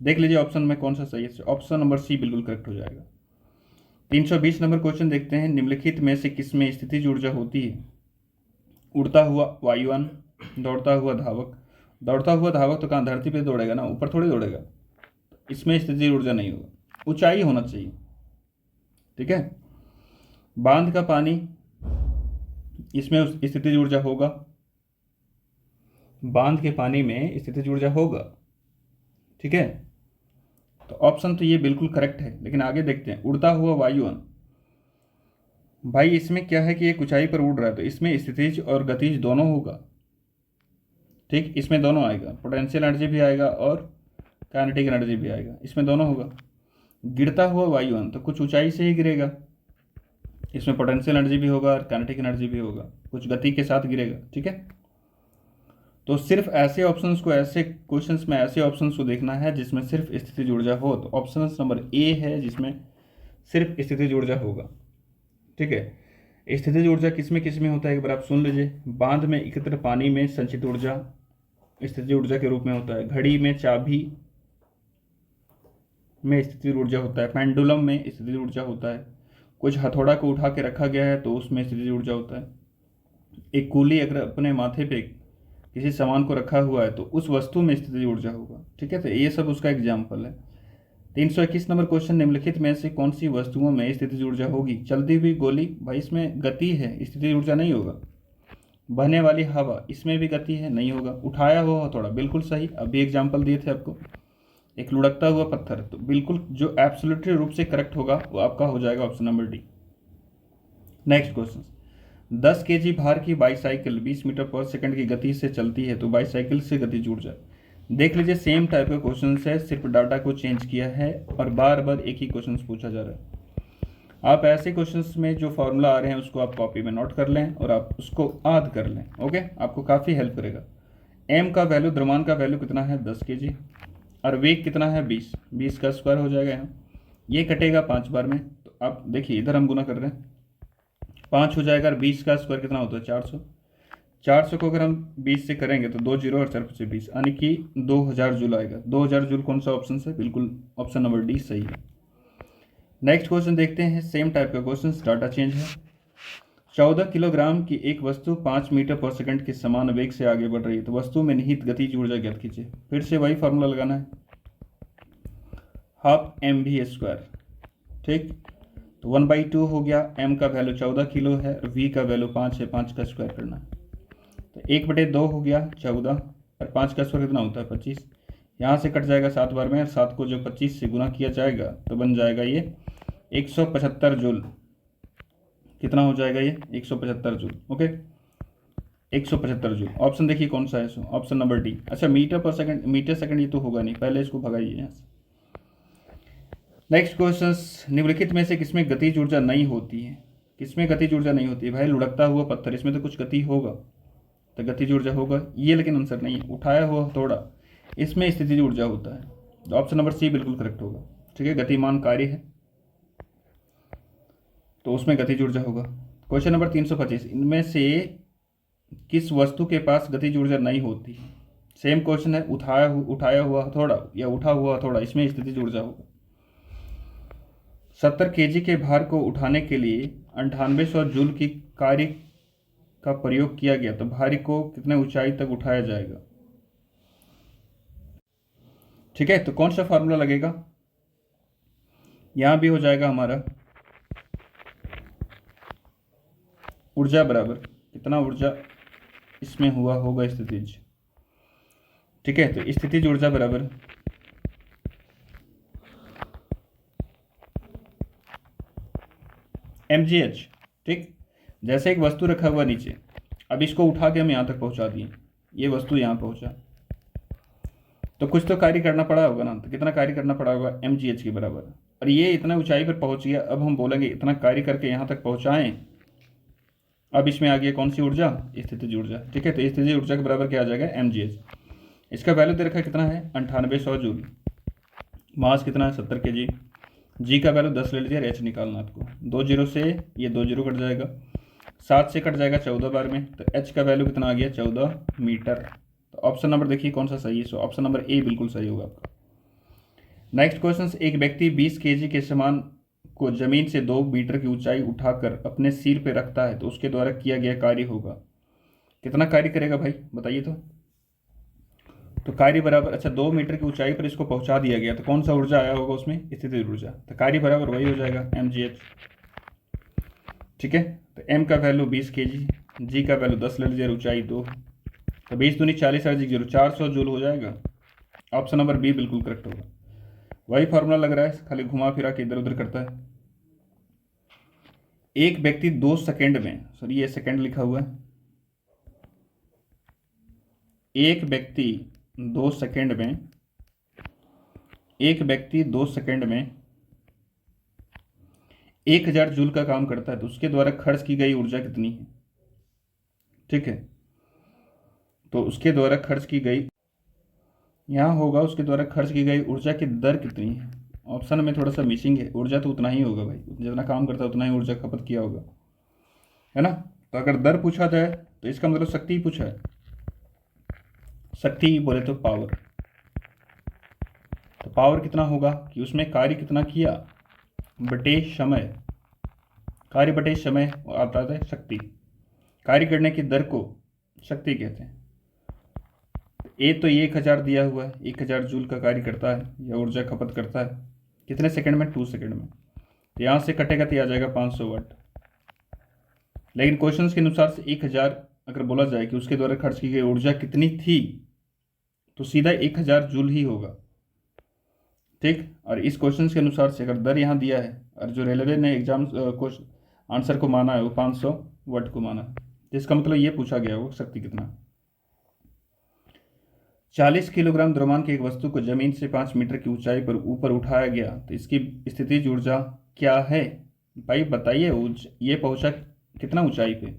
देख लीजिए ऑप्शन में कौन सा सही है। ऑप्शन नंबर सी बिल्कुल करेक्ट हो जाएगा। 320 नंबर क्वेश्चन देखते हैं। निम्नलिखित में से किसमें स्थितिज ऊर्जा होती है? उड़ता हुआ वायुयान, दौड़ता हुआ धावक। दौड़ता हुआ धावक तो कहाँ? धरती पे दौड़ेगा ना, ऊपर थोड़ी दौड़ेगा, इसमें स्थितिज ऊर्जा नहीं होगा, ऊंचाई होना चाहिए। ठीक है, बांध का पानी, इसमें स्थितिज ऊर्जा होगा, बांध के पानी में स्थितिज ऊर्जा होगा। ठीक है, तो ऑप्शन तो ये बिल्कुल करेक्ट है, लेकिन आगे देखते हैं। उड़ता हुआ वायुयान, भाई इसमें क्या है कि एक ऊंचाई पर उड़ रहा है तो इसमें स्थितिज और गतिज दोनों होगा। ठीक, इसमें दोनों आएगा, पोटेंशियल एनर्जी भी आएगा और काइनेटिक एनर्जी भी आएगा, इसमें दोनों होगा। गिरता हुआ वायुयान तो कुछ ऊंचाई से ही गिरेगा, इसमें पोटेंशियल एनर्जी भी होगा और काइनेटिक एनर्जी भी होगा, कुछ गति के साथ गिरेगा। ठीक है, तो सिर्फ ऐसे ऑप्शंस को, ऐसे क्वेश्चंस में ऐसे ऑप्शंस को देखना है जिसमें सिर्फ स्थितिज ऊर्जा हो, तो ऑप्शन नंबर ए है जिसमें सिर्फ स्थितिज ऊर्जा होगा। ठीक है, स्थितिज ऊर्जा किसमें किसमें होता है एक बार आप सुन लीजिए। बांध में एकत्र पानी में संचित ऊर्जा स्थितिज ऊर्जा के रूप में होता है। घड़ी में चाबी में स्थितिज ऊर्जा होता है। पेंडुलम में स्थितिज ऊर्जा होता है। कुछ हथौड़ा को उठा के रखा गया है तो उसमें स्थितिज ऊर्जा होता है। एक कूली अगर अपने माथे पे किसी सामान को रखा हुआ है तो उस वस्तु में स्थितिज ऊर्जा होगा। ठीक है, तो ये सब उसका एग्जाम्पल है। 321 नंबर क्वेश्चन। निम्नलिखित में से कौन सी वस्तुओं में स्थितिज ऊर्जा होगी? चलती हुई गोली, भाई इसमें गति है, स्थितिज ऊर्जा नहीं होगा। बहने वाली हवा, इसमें भी गति है, नहीं होगा। उठाया हुआ हथौड़ा, बिल्कुल सही, अभी एग्जाम्पल दिए थे आपको। एक लुढ़कता हुआ पत्थर, तो बिल्कुल जो एब्सोल्युटली रूप से करेक्ट होगा वो आपका हो जाएगा option number D. Next question. 10 kg भार की बाईसाइकिल 20 मीटर पर सेकंड की गति से चलती है तो बाईसाइकिल से गतिज ऊर्जा देख लीजिए, सेम टाइप का क्वेश्चन है, सिर्फ डाटा को चेंज किया है और बार बार एक ही क्वेश्चन पूछा जा रहा है। आप ऐसे क्वेश्चंस में जो फॉर्मूला आ रहे हैं उसको आप कॉपी में नोट कर लें और आप उसको याद कर लें। ओके, आपको काफ़ी हेल्प करेगा। एम का वैल्यू, द्रव्यमान का वैल्यू कितना है 10 kg और वेग कितना है 20, 20 का स्क्वायर हो जाएगा यहाँ, ये कटेगा 5 बार में। तो आप देखिए इधर हम गुना कर रहे हैं, 5 हो जाएगा और 20 का स्क्वायर कितना होता है 400। 400 को अगर हम 20 से करेंगे तो 2 जीरो और 4 से 20 यानी कि 2000 जूल आएगा। 2000 जूल कौन सा ऑप्शन है? बिल्कुल ऑप्शन नंबर डी सही है। नेक्स्ट क्वेश्चन देखते हैं, सेम टाइप का क्वेश्चन, डाटा चेंज है। 14 किलोग्राम की एक वस्तु 5 मीटर पर सेकंड के समान वेग से आगे बढ़ रही है, तो वस्तु में निहित गतिज ऊर्जा ज्ञात कीजिए। फिर से वही फॉर्मूला लगाना है, हाफ mv स्क्वायर। ठीक, तो 1/2 हो गया, m का वैल्यू 14 किलो है और v का वैल्यू 5 है, 5 का स्क्वायर करना है। तो 1/2 हो गया 14 और 5 का स्क्वायर कितना होता है 25। यहाँ से कट जाएगा 7 बार में और 7 को जो 25 से गुना किया जाएगा तो बन जाएगा ये 175 जूल। कितना हो जाएगा ये 175 जूल। Okay, 175 joule. ऑप्शन देखिए कौन सा है, सो ऑप्शन नंबर डी। अच्छा, मीटर पर सेकंड, मीटर सेकंड ये तो होगा नहीं, पहले इसको भगाइए यहाँ से। नेक्स्ट क्वेश्चन, निम्नलिखित में से किसमें गतिज ऊर्जा नहीं होती है? किसमें गतिज ऊर्जा नहीं होती है भाई? लुढ़कता हुआ पत्थर, इसमें तो कुछ गति होगा तो गतिज ऊर्जा होगा ये, लेकिन आंसर नहीं है। उठाया हुआ हथौड़ा, इसमें स्थितिज ऊर्जा होता है, तो ऑप्शन नंबर सी बिल्कुल करेक्ट होगा। ठीक है, गतिमान कार्य है तो उसमें गतिज ऊर्जा होगा। क्वेश्चन नंबर 325, इनमें से किस वस्तु के पास गतिज ऊर्जा नहीं होती? सेम क्वेश्चन है, उठाया हुआ हथौड़ा या उठा हुआ हथौड़ा, इसमें स्थितिज ऊर्जा होगा। 70 kg के भार को उठाने के लिए 9800 जूल की कार्य का प्रयोग किया गया, तो भार को कितने ऊंचाई तक उठाया जाएगा? ठीक है, तो कौन सा फार्मूला लगेगा? यहां भी हो जाएगा हमारा ऊर्जा बराबर कितना ऊर्जा इसमें हुआ होगा स्थितिज। ठीक है, तो स्थितिज ऊर्जा बराबर mgh। ठीक, जैसे एक वस्तु रखा हुआ नीचे, अब इसको उठा के हम यहाँ तक पहुँचा दिए, ये वस्तु यहाँ पहुँचा, तो कुछ तो कार्य करना पड़ा होगा ना, तो कितना कार्य करना पड़ा होगा mgh के बराबर। और ये इतना ऊंचाई पर पहुँच गया, अब हम बोलेंगे इतना कार्य करके यहाँ तक पहुँचाएं। अब इसमें आ गया कौन सी ऊर्जा? स्थितिज ऊर्जा। ठीक है, तो स्थितिज ऊर्जा के बराबर क्या आ जाएगा mgh। इसका वैल्यू दे रखा है कितना है 9800 जूल, मास कितना है 70 kg, जी का वैल्यू 10 ले लीजिए, एच निकालना आपको। 2 जीरो से ये 2 जीरो कट जाएगा, 7 से कट जाएगा 14 बार में, तो एच का वैल्यू कितना आ गया 14 मीटर। तो ऑप्शन नंबर देखिए कौन सा सही है, सो ऑप्शन नंबर ए बिल्कुल सही होगा आपका। नेक्स्ट क्वेश्चन, एक व्यक्ति 20 kg के सामान को जमीन से 2 मीटर की ऊंचाई उठाकर अपने सिर पे रखता है, तो उसके द्वारा किया गया कार्य होगा। कितना कार्य करेगा भाई बताइए तो कार्य बराबर, अच्छा 2 मीटर की ऊंचाई पर इसको पहुंचा दिया गया, तो कौन सा ऊर्जा आया होगा उसमें? स्थितिज ऊर्जा। तो कार्य बराबर वही हो जाएगा mgh। ठीक है, तो m का वैल्यू 20 kg, g का वैल्यू 10 ले लीजिए, ऊंचाई 2, तो 20 दूनी 40 और जी 0, 400 जूल हो जाएगा। ऑप्शन नंबर बी बिल्कुल करेक्ट होगा। वही फॉर्मूला लग रहा है, खाली घुमा फिरा के इधर उधर करता है। एक व्यक्ति 2 सेकेंड में, सॉरी ये सेकेंड लिखा हुआ है, एक व्यक्ति 2 सेकेंड में, एक व्यक्ति 2 सेकेंड में 1000 जूल का काम करता है, तो उसके द्वारा खर्च की गई ऊर्जा कितनी है? ठीक है, तो उसके द्वारा खर्च की गई, यहाँ होगा उसके द्वारा खर्च की गई ऊर्जा की दर कितनी है। ऑप्शन में थोड़ा सा मिसिंग है, ऊर्जा तो उतना ही होगा भाई, जितना काम करता है उतना ही ऊर्जा खपत किया होगा, है ना। तो अगर दर पूछा जाए तो इसका मतलब शक्ति पूछा है, शक्ति बोले तो पावर। तो पावर कितना होगा कि उसमें कार्य कितना किया बटे समय, कार्य बटे समय आता है शक्ति। कार्य करने की दर को शक्ति कहते हैं। ए तो 1000 दिया हुआ है, 1000 जूल का कार्य करता है या ऊर्जा खपत करता है, कितने सेकंड में? 2 सेकंड में। तो यहाँ से कटेगा तो आ जाएगा 500 वाट। लेकिन क्वेश्चंस के अनुसार से 1000 अगर बोला जाए कि उसके द्वारा खर्च की गई ऊर्जा कितनी थी, तो सीधा 1000 जूल ही होगा। ठीक, और इस क्वेश्चन के अनुसार से अगर दर यहाँ दिया है और जो रेलवे ने एग्जाम आंसर को माना है वो 500 वाट को माना है, तो इसका मतलब ये पूछा गया वो शक्ति कितना। 40 किलोग्राम द्रव्यमान की एक वस्तु को जमीन से 5 मीटर की ऊंचाई पर ऊपर उठाया गया तो इसकी स्थितिज ऊर्जा क्या है? भाई बताइए, ये पहुंचा कितना ऊंचाई पे?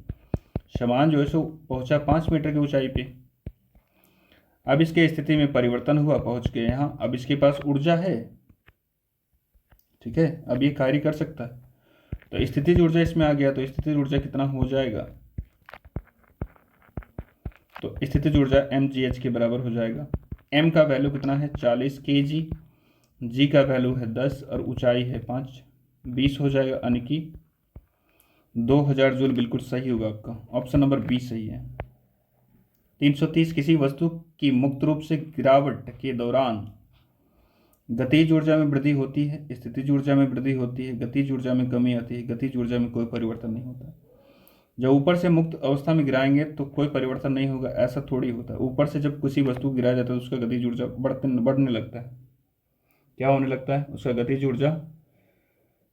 सामान जो है सो पहुंचा 5 मीटर की ऊंचाई पे। अब इसके स्थिति में परिवर्तन हुआ, पहुंच के यहाँ। अब इसके पास ऊर्जा है, ठीक है, अब ये कार्य कर सकता है। तो स्थितिज ऊर्जा इसमें आ गया, तो स्थितिज ऊर्जा कितना हो जाएगा? तो स्थितिज ऊर्जा mgh के बराबर हो जाएगा। m का वैल्यू कितना है? 40 kg, g का वैल्यू है 10 और ऊंचाई है 5, 20 हो जाएगा, यानी कि 2000 जूल। बिल्कुल सही होगा आपका, ऑप्शन नंबर बी सही है। 330 किसी वस्तु की मुक्त रूप से गिरावट के दौरान गतिज ऊर्जा में वृद्धि होती है, स्थितिज ऊर्जा में वृद्धि होती है, गतिज ऊर्जा में कमी आती है, गतिज ऊर्जा में कोई परिवर्तन नहीं होता। जब ऊपर से मुक्त अवस्था में गिराएंगे तो कोई परिवर्तन नहीं होगा, ऐसा थोड़ी होता है। ऊपर से जब किसी वस्तु गिराया जाता है तो उसका गतिज ऊर्जा बढ़ने लगता है। क्या होने लगता है? उसका गतिज ऊर्जा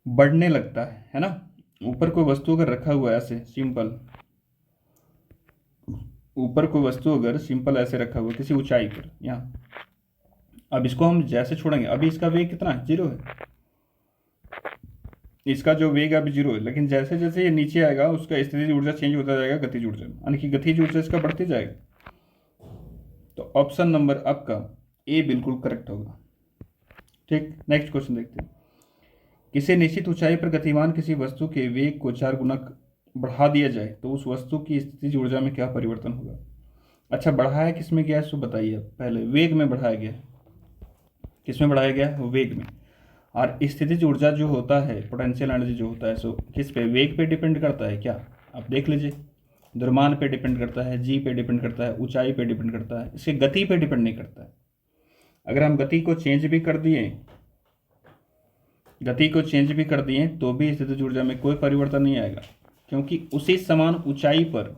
बढ़ने लगता है ना। ऊपर कोई वस्तु अगर रखा हुआ है ऐसे सिंपल, ऊपर कोई वस्तु अगर सिंपल ऐसे रखा हुआ किसी ऊंचाई पर यहाँ, अब इसको हम जैसे छोड़ेंगे, अभी इसका वेग कितना है? 0 है। इसका जो वेग अभी 0 है, लेकिन जैसे जैसे ये नीचे आएगा उसका स्थितिज ऊर्जा चेंज होता जाएगा गतिज ऊर्जा में, यानी कि गतिज ऊर्जा इसका बढ़ती जाएगा। तो ऑप्शन नंबर आपका ए बिल्कुल करेक्ट होगा। ठीक, नेक्स्ट क्वेश्चन देखते हैं। किसी निश्चित ऊंचाई पर गतिमान किसी वस्तु के वेग को 4 गुना बढ़ा दिया जाए तो उस वस्तु की स्थितिज ऊर्जा में क्या परिवर्तन होगा? अच्छा, बढ़ाया किस में गया है सो बताइए। पहले वेग में बढ़ाया गया, किस में बढ़ाया गया? वेग में। और स्थितिज ऊर्जा जो होता है, पोटेंशियल एनर्जी जो होता है, सो किस पे? वेग पे डिपेंड करता है क्या? आप देख लीजिए, द्रव्यमान पे डिपेंड करता है, जी पे डिपेंड करता है, ऊंचाई पे डिपेंड करता है, इसके गति पे डिपेंड नहीं करता है। अगर हम गति को चेंज भी कर दिए, तो भी स्थितिज ऊर्जा में कोई परिवर्तन नहीं आएगा, क्योंकि उसी समान ऊंचाई पर,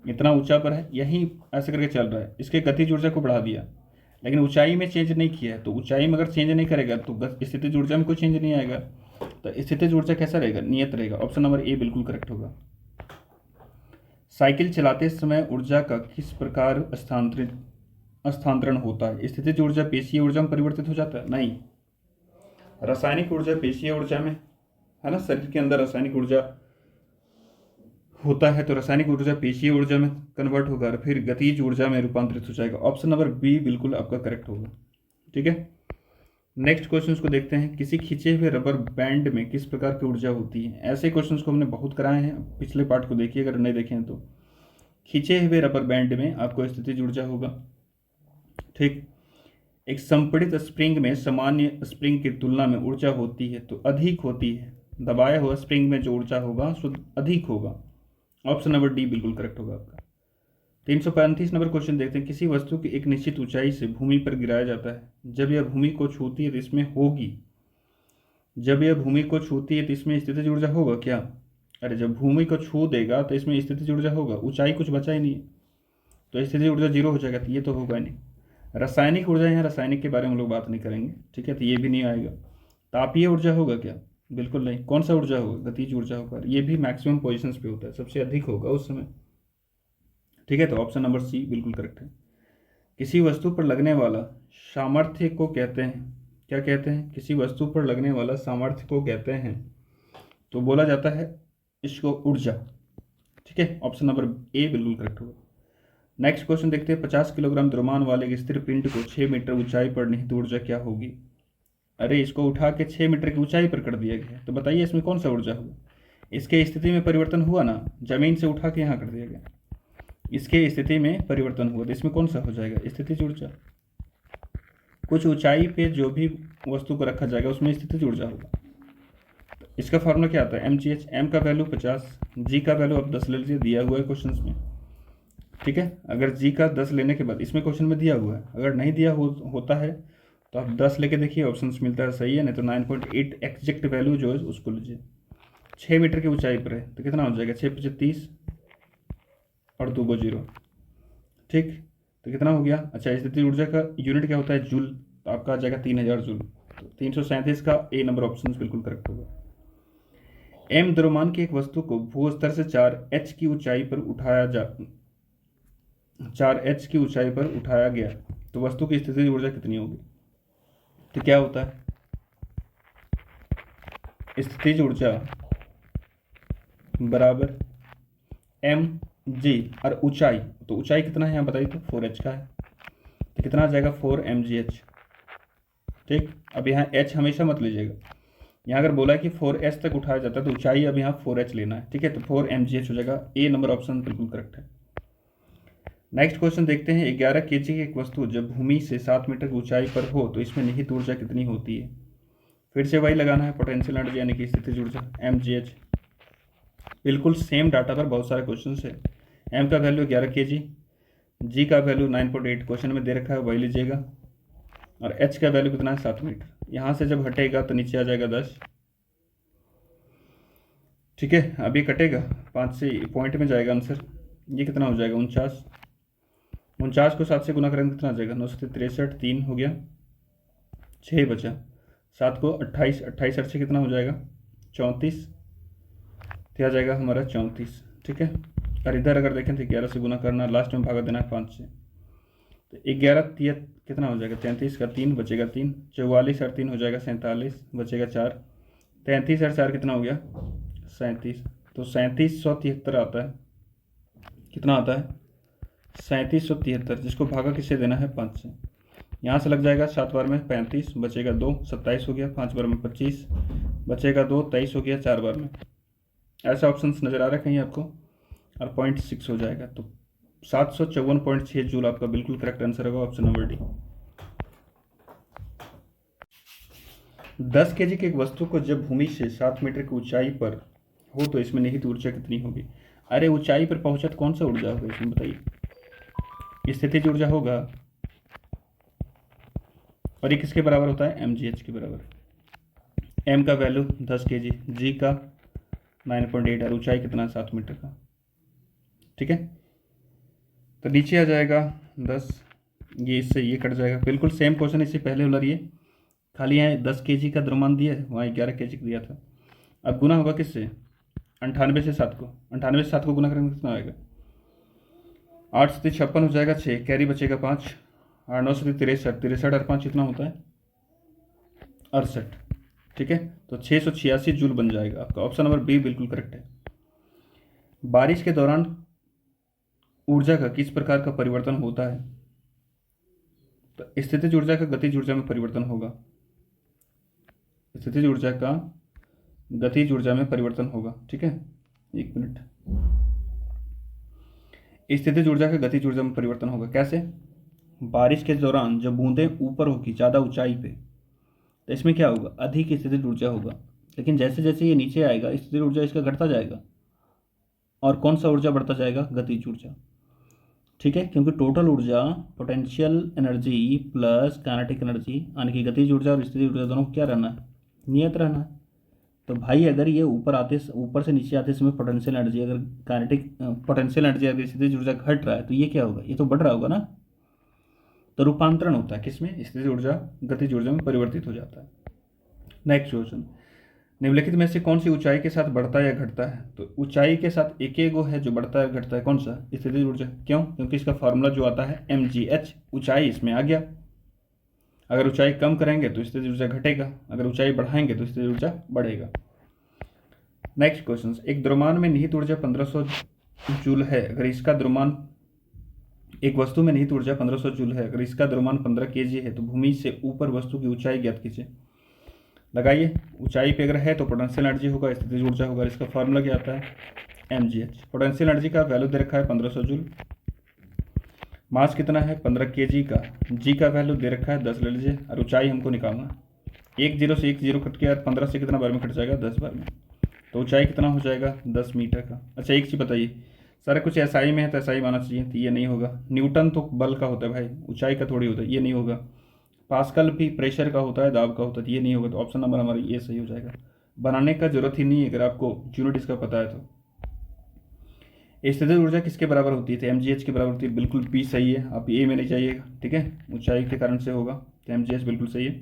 इतना ऊंचा पर है, यही ऐसे करके चल रहा है, इसके गतिज ऊर्जा को बढ़ा दिया, लेकिन ऊंचाई में चेंज नहीं किया है। तो ऊंचाई में अगर चेंज नहीं करेगा तो स्थितिज ऊर्जा में कोई चेंज नहीं आएगा। तो स्थितिज ऊर्जा कैसा रहेगा? नियत रहेगा। ऑप्शन नंबर ए बिल्कुल करेक्ट होगा। साइकिल चलाते समय ऊर्जा का किस प्रकार स्थानांतरण होता है? स्थितिज ऊर्जा पेशीय ऊर्जा में परिवर्तित हो जाता है? नहीं। रासायनिक ऊर्जा पेशीय ऊर्जा में है ना, शरीर के अंदर रासायनिक ऊर्जा होता है, तो रासायनिक ऊर्जा पेशीय ऊर्जा में कन्वर्ट होगा और फिर गतिज ऊर्जा में रूपांतरित हो जाएगा। ऑप्शन नंबर बी बिल्कुल आपका करेक्ट होगा। ठीक है, नेक्स्ट क्वेश्चन को देखते हैं। किसी खींचे हुए रबर बैंड में किस प्रकार की ऊर्जा होती है? ऐसे क्वेश्चन को हमने बहुत कराए हैं, पिछले पार्ट को देखिए अगर नहीं देखें तो। खींचे हुए रबर बैंड में आपको स्थितिज ऊर्जा होगा। ठीक, एक संपीड़ित स्प्रिंग में सामान्य स्प्रिंग की तुलना में ऊर्जा होती है तो अधिक होती है। दबाया हुआ स्प्रिंग में जो ऊर्जा होगा सो अधिक होगा। ऑप्शन नंबर डी बिल्कुल करेक्ट होगा आपका। 335 नंबर क्वेश्चन देखते हैं। किसी वस्तु की एक निश्चित ऊंचाई से भूमि पर गिराया जाता है, जब यह भूमि को छूती है तो इसमें स्थितिज ऊर्जा होगा क्या? अरे जब भूमि को छू देगा तो इसमें स्थितिज ऊर्जा होगा, ऊंचाई कुछ बचा ही नहीं है, तो स्थितिज ऊर्जा 0 हो जाएगा, तो ये तो होगा नहीं। रासायनिक ऊर्जा है, रासायनिक के बारे में हम लोग बात नहीं करेंगे, ठीक है, तो ये भी नहीं आएगा। तापीय ऊर्जा होगा क्या? बिल्कुल नहीं। कौन सा ऊर्जा होगा? गतिज ऊर्जा होगा, ये भी मैक्सिमम पोजीशंस पे होता है, सबसे अधिक होगा उस समय। ठीक है, तो ऑप्शन नंबर सी बिल्कुल करेक्ट है। किसी वस्तु पर लगने वाला सामर्थ्य को कहते हैं, क्या कहते हैं? किसी वस्तु पर लगने वाला सामर्थ्य को कहते हैं, तो बोला जाता है इसको ऊर्जा। ठीक है, ऑप्शन नंबर ए बिल्कुल करेक्ट होगा। नेक्स्ट क्वेश्चन देखते हैं। 50 किलोग्राम द्रव्यमान वाले एक स्थिर पिंड को 6 मीटर ऊंचाई पर निहित ऊर्जा क्या होगी? अरे इसको उठा के 6 मीटर की ऊंचाई पर कर दिया गया, तो बताइए इसमें कौन सा ऊर्जा होगा? इसके स्थिति में परिवर्तन हुआ ना, जमीन से उठा के यहाँ कर दिया गया, इसके स्थिति में परिवर्तन हुआ, तो इसमें कौन सा हो जाएगा? स्थितिज ऊर्जा। कुछ ऊंचाई पे जो भी वस्तु को रखा जाएगा उसमें स्थितिज ऊर्जा होगा। इसका फॉर्मूला क्या आता है? mgh। m का वैल्यू 50, g का वैल्यू आप 10 ले लीजिए, दिया हुआ है क्वेश्चन में। ठीक है, अगर g का 10 लेने के बाद, इसमें क्वेश्चन में दिया हुआ है, अगर नहीं दिया होता है तो आप 10 लेके देखिए, ऑप्शन मिलता है सही है, नहीं तो 9.8 एग्जैक्ट वैल्यू जो है उसको लीजिए। 6 मीटर की ऊंचाई पर है तो कितना हो जाएगा? 6 × 30 और 2 को 0। ठीक, तो कितना हो गया? अच्छा, स्थितिज ऊर्जा का यूनिट क्या होता है? जूल, तो आपका आ जाएगा 3000 जूल। तो 337 का ए नंबर ऑप्शन बिल्कुल करेक्ट होगा। एम द्रव्यमान की एक वस्तु को भू स्तर से 4 h की ऊंचाई पर 4h की ऊंचाई पर उठाया गया तो वस्तु की स्थितिज ऊर्जा कितनी होगी? तो क्या होता है, स्थितिज ऊर्जा बराबर mg और ऊंचाई, तो ऊंचाई कितना है यहाँ बताइए, तो 4h का है, तो कितना आ जाएगा 4mgh। ठीक, अब यहाँ h हमेशा मत लीजिएगा, यहाँ अगर बोला है कि 4h तक उठाया जाता है तो ऊंचाई अब यहाँ 4h लेना है। ठीक है, तो 4mgh हो जाएगा। ए नंबर ऑप्शन बिल्कुल करेक्ट है। नेक्स्ट क्वेश्चन देखते हैं। 11 kg की एक वस्तु जब भूमि से 7 मीटर की ऊंचाई पर हो तो इसमें निहित ऊर्जा कितनी होती है? फिर से वही लगाना है, पोटेंशियल एनर्जी यानी कि स्थितिज ऊर्जा mgh। बिल्कुल सेम डाटा पर बहुत सारे क्वेश्चन है। m का वैल्यू 11 kg, g का वैल्यू 9.8 क्वेश्चन में दे रखा है, वही लीजिएगा, और h का वैल्यू कितना है 7 मीटर। यहाँ से जब हटेगा तो नीचे आ जाएगा 10। ठीक है, अब ये कटेगा 5 से, पॉइंट में जाएगा आंसर, ये कितना हो जाएगा 49। 49 को 7 से गुना करेंगे कितना आ जाएगा 963, 3 हो गया, 6 बचा, 7 को 28, 28 8 से कितना हो जाएगा 34, तो आ जाएगा हमारा 34। ठीक है, और इधर अगर देखें तो 11 से गुना करना, लास्ट में भागा देना है 5 से, तो 11 कितना हो जाएगा 33 का 3 बचेगा 3, 44 और 3 हो जाएगा 47, बचेगा 4, 33 और 4 कितना हो गया 37, तो 3773 आता है। कितना आता है 3773, जिसको भागा किससे देना है 5 से। यहाँ से लग जाएगा 7 बार में 35, बचेगा 2, 27 हो गया, 5 बार में 25, बचेगा 2, 23 हो गया, 4 बार में। ऐसा ऑप्शन नज़र आ रहा है कहीं आपको, और 0.6 हो जाएगा, तो 754.6 जूल आपका बिल्कुल करेक्ट आंसर होगा, ऑप्शन नंबर डी। 10 kg की एक वस्तु को जब भूमि से 7 मीटर की ऊंचाई पर हो तो इसमें निहित ऊर्जा कितनी होगी? अरे ऊंचाई पर पहुंचा तो कौन सा ऊर्जा होगा इसमें बताइए? स्थितिज ऊर्जा होगा, और ये किसके बराबर होता है mgh के बराबर। m का वैल्यू 10 kg, g का 9.8 और ऊंचाई कितना 7 मीटर का। ठीक है, तो नीचे आ जाएगा 10, ये इससे ये कट जाएगा, बिल्कुल सेम क्वेश्चन इससे पहले वाला ये, खाली यहाँ 10 kg का द्रव्यमान दिया है, वहाँ 11 kg का दिया था। अब गुना होगा किससे 98 से 7 को, 98 से 7 को गुना करेंगे कितना आएगा 8 से 56 हो जाएगा, 6 कैरी बचेगा 5, 8 9 से 63, 63 और 5 कितना होता है 68। ठीक है, तो 686 जूल बन जाएगा आपका, ऑप्शन नंबर बी बिल्कुल करेक्ट है। बारिश के दौरान ऊर्जा का किस प्रकार का परिवर्तन होता है? तो स्थितिज ऊर्जा का गतिज ऊर्जा में परिवर्तन होगा, स्थितिज ऊर्जा का गतिज ऊर्जा में परिवर्तन होगा। ठीक है, एक मिनट, स्थितिज ऊर्जा का गतिज ऊर्जा में परिवर्तन होगा कैसे? बारिश के दौरान जब बूंदें ऊपर होगी ज़्यादा ऊंचाई पे तो इसमें क्या होगा अधिक स्थितिज ऊर्जा होगा, लेकिन जैसे जैसे ये नीचे आएगा स्थितिज ऊर्जा इसका घटता जाएगा, और कौन सा ऊर्जा बढ़ता जाएगा गतिज ऊर्जा। ठीक है, क्योंकि टोटल ऊर्जा potential energy plus kinetic energy यानी कि गतिज ऊर्जा और स्थितिज ऊर्जा दोनों को क्या रहना है नियत रहना है। तो भाई अगर ये ऊपर से नीचे आते समय पोटेंशियल एनर्जी अगर पोटेंशियल एनर्जी अगर स्थितिज ऊर्जा घट रहा है तो ये क्या होगा, ये तो बढ़ रहा होगा ना, तो रूपांतरण होता है किसमें स्थितिज ऊर्जा गतिज ऊर्जा में परिवर्तित हो जाता है। नेक्स्ट क्वेश्चन, निम्नलिखित में से कौन सी ऊंचाई के साथ बढ़ता है या घटता है? तो ऊंचाई के साथ एक एगो है जो बढ़ता है घटता है, कौन सा स्थितिज ऊर्जा। क्यों? क्योंकि इसका फार्मूला जो आता है mgh, ऊंचाई इसमें आ गया, अगर ऊंचाई कम करेंगे तो स्थितिज ऊर्जा घटेगा, अगर ऊंचाई बढ़ाएंगे तो स्थितिज ऊर्जा बढ़ेगा। नेक्स्ट क्वेश्चन, एक द्रव्यमान में निहित ऊर्जा 1500 जूल है, अगर इसका द्रव्यमान एक वस्तु में निहित ऊर्जा 1500 जूल है, अगर इसका द्रव्यमान 15 kg है तो भूमि से ऊपर वस्तु की ऊंचाई ज्ञात कीजिए। लगाइए, ऊंचाई पे अगर है तो पोटेंशियल एनर्जी होगा, स्थितिज ऊर्जा होगा, इसका फार्मूला क्या आता है mgh। पोटेंशियल एनर्जी का वैल्यू दे रखा है 1500 जूल, मास कितना है 15 kg का, g का वैल्यू दे रखा है 10 ले लीजिए, और ऊंचाई हमको निकालना, 1 0 से 1 0 कट के, और 15 से कितना बार में कट जाएगा 10 बार में, तो ऊंचाई कितना हो जाएगा 10 मीटर का। अच्छा एक चीज़ बताइए, सारा कुछ एसआई में है तो एसआई माना चाहिए, तो ये नहीं होगा। न्यूटन तो बल का होता है भाई, ऊंचाई का थोड़ी होता है, ये नहीं होगा। पास्कल भी प्रेशर का होता है, दाब का होता है, ये नहीं होगा, तो ऑप्शन नंबर हमारा ये सही हो जाएगा। बनाने का जरूरत ही नहीं है अगर आपको यूनिट इसका पता है तो। स्थितिज ऊर्जा किसके बराबर होती है? तो mgh के बराबर होती है, बिल्कुल बी सही है, आप ए में नहीं जाइएगा। ठीक है, ऊंचाई के कारण से होगा, तो mgh बिल्कुल सही है।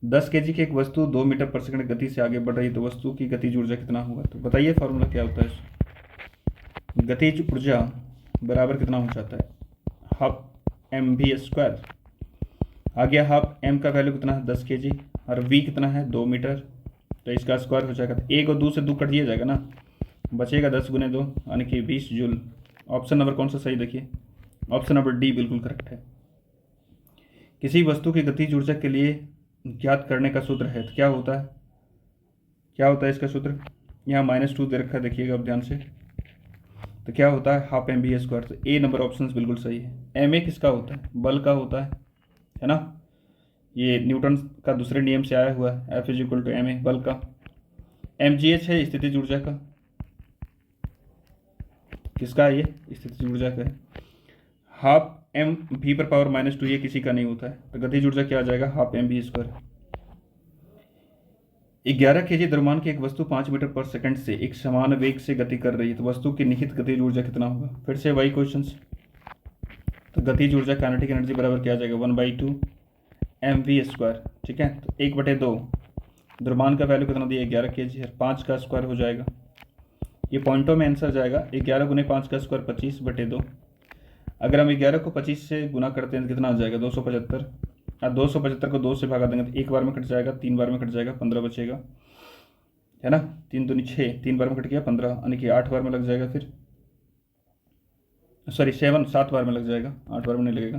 10 kg की एक वस्तु 2 मीटर पर सेकंड गति से आगे बढ़ रही है तो वस्तु की गतिज ऊर्जा कितना होगा? तो बताइए फार्मूला क्या होता है। गतिज ऊर्जा बराबर कितना हो जाता है हाफ एम वी स्क्वायर। आ गया हाफ एम का वैल्यू कितना है 10 kg और वी कितना है 2 मीटर, तो इसका स्क्वायर हो जाएगा। तो 1 और 2 से 2 कट दिया जाएगा ना, बचेगा 10 गुने 2 यानी कि 20 जूल। ऑप्शन नंबर कौन सा सही, देखिए ऑप्शन नंबर डी बिल्कुल करेक्ट है। किसी वस्तु की गतिज ऊर्जा के लिए ज्ञात करने का सूत्र है, तो क्या होता है, क्या होता है इसका सूत्र, यहाँ -2 दे रखा है, देखिएगा अब ध्यान से। तो क्या होता है हाफ एम वी स्क्वायर। तो ए नंबर ऑप्शन बिल्कुल सही है। एम ए किसका होता है, बल का होता है ना, ये न्यूटन का दूसरे नियम से आया हुआ है, F is equal to M A बल का। एम जी एच है स्थितिज ऊर्जा का, किसका है ये, स्थितिज ऊर्जा का है। हाफ एम वी पर पावर -2 ये किसी का नहीं होता है, तो गतिज ऊर्जा क्या आ जाएगा half M V square. 11 kg द्रव्यमान की एक वस्तु 5 मीटर पर सेकंड से एक समान वेग से गति कर रही है, तो वस्तु की निहित गतिज ऊर्जा कितना होगा। फिर से वही क्वेश्चन, तो गतिज ऊर्जा काइनेटिक एनर्जी बराबर क्या आ जाएगा 1/2 एम वी स्क्वायर। ठीक है, तो 1/2 द्रव्यमान का वैल्यू कितना दिया 11 kg है, 5 का स्क्वायर हो जाएगा, ये पॉइंटों में आंसर जाएगा। 11 गुने 5 का स्क्वायर 25/2। अगर हम 11 को 25 से गुना करते हैं तो कितना आ जाएगा 275, और 275 को 2 से भागा देंगे तो एक बार में कट जाएगा, 3 बार में कट जाएगा, 15 बचेगा, है ना। 3 दूनी 6, 3 बार में कट गया 15, यानी कि 8 बार में लग जाएगा, फिर सॉरी 7 बार में लग जाएगा, 8 बार में नहीं लगेगा,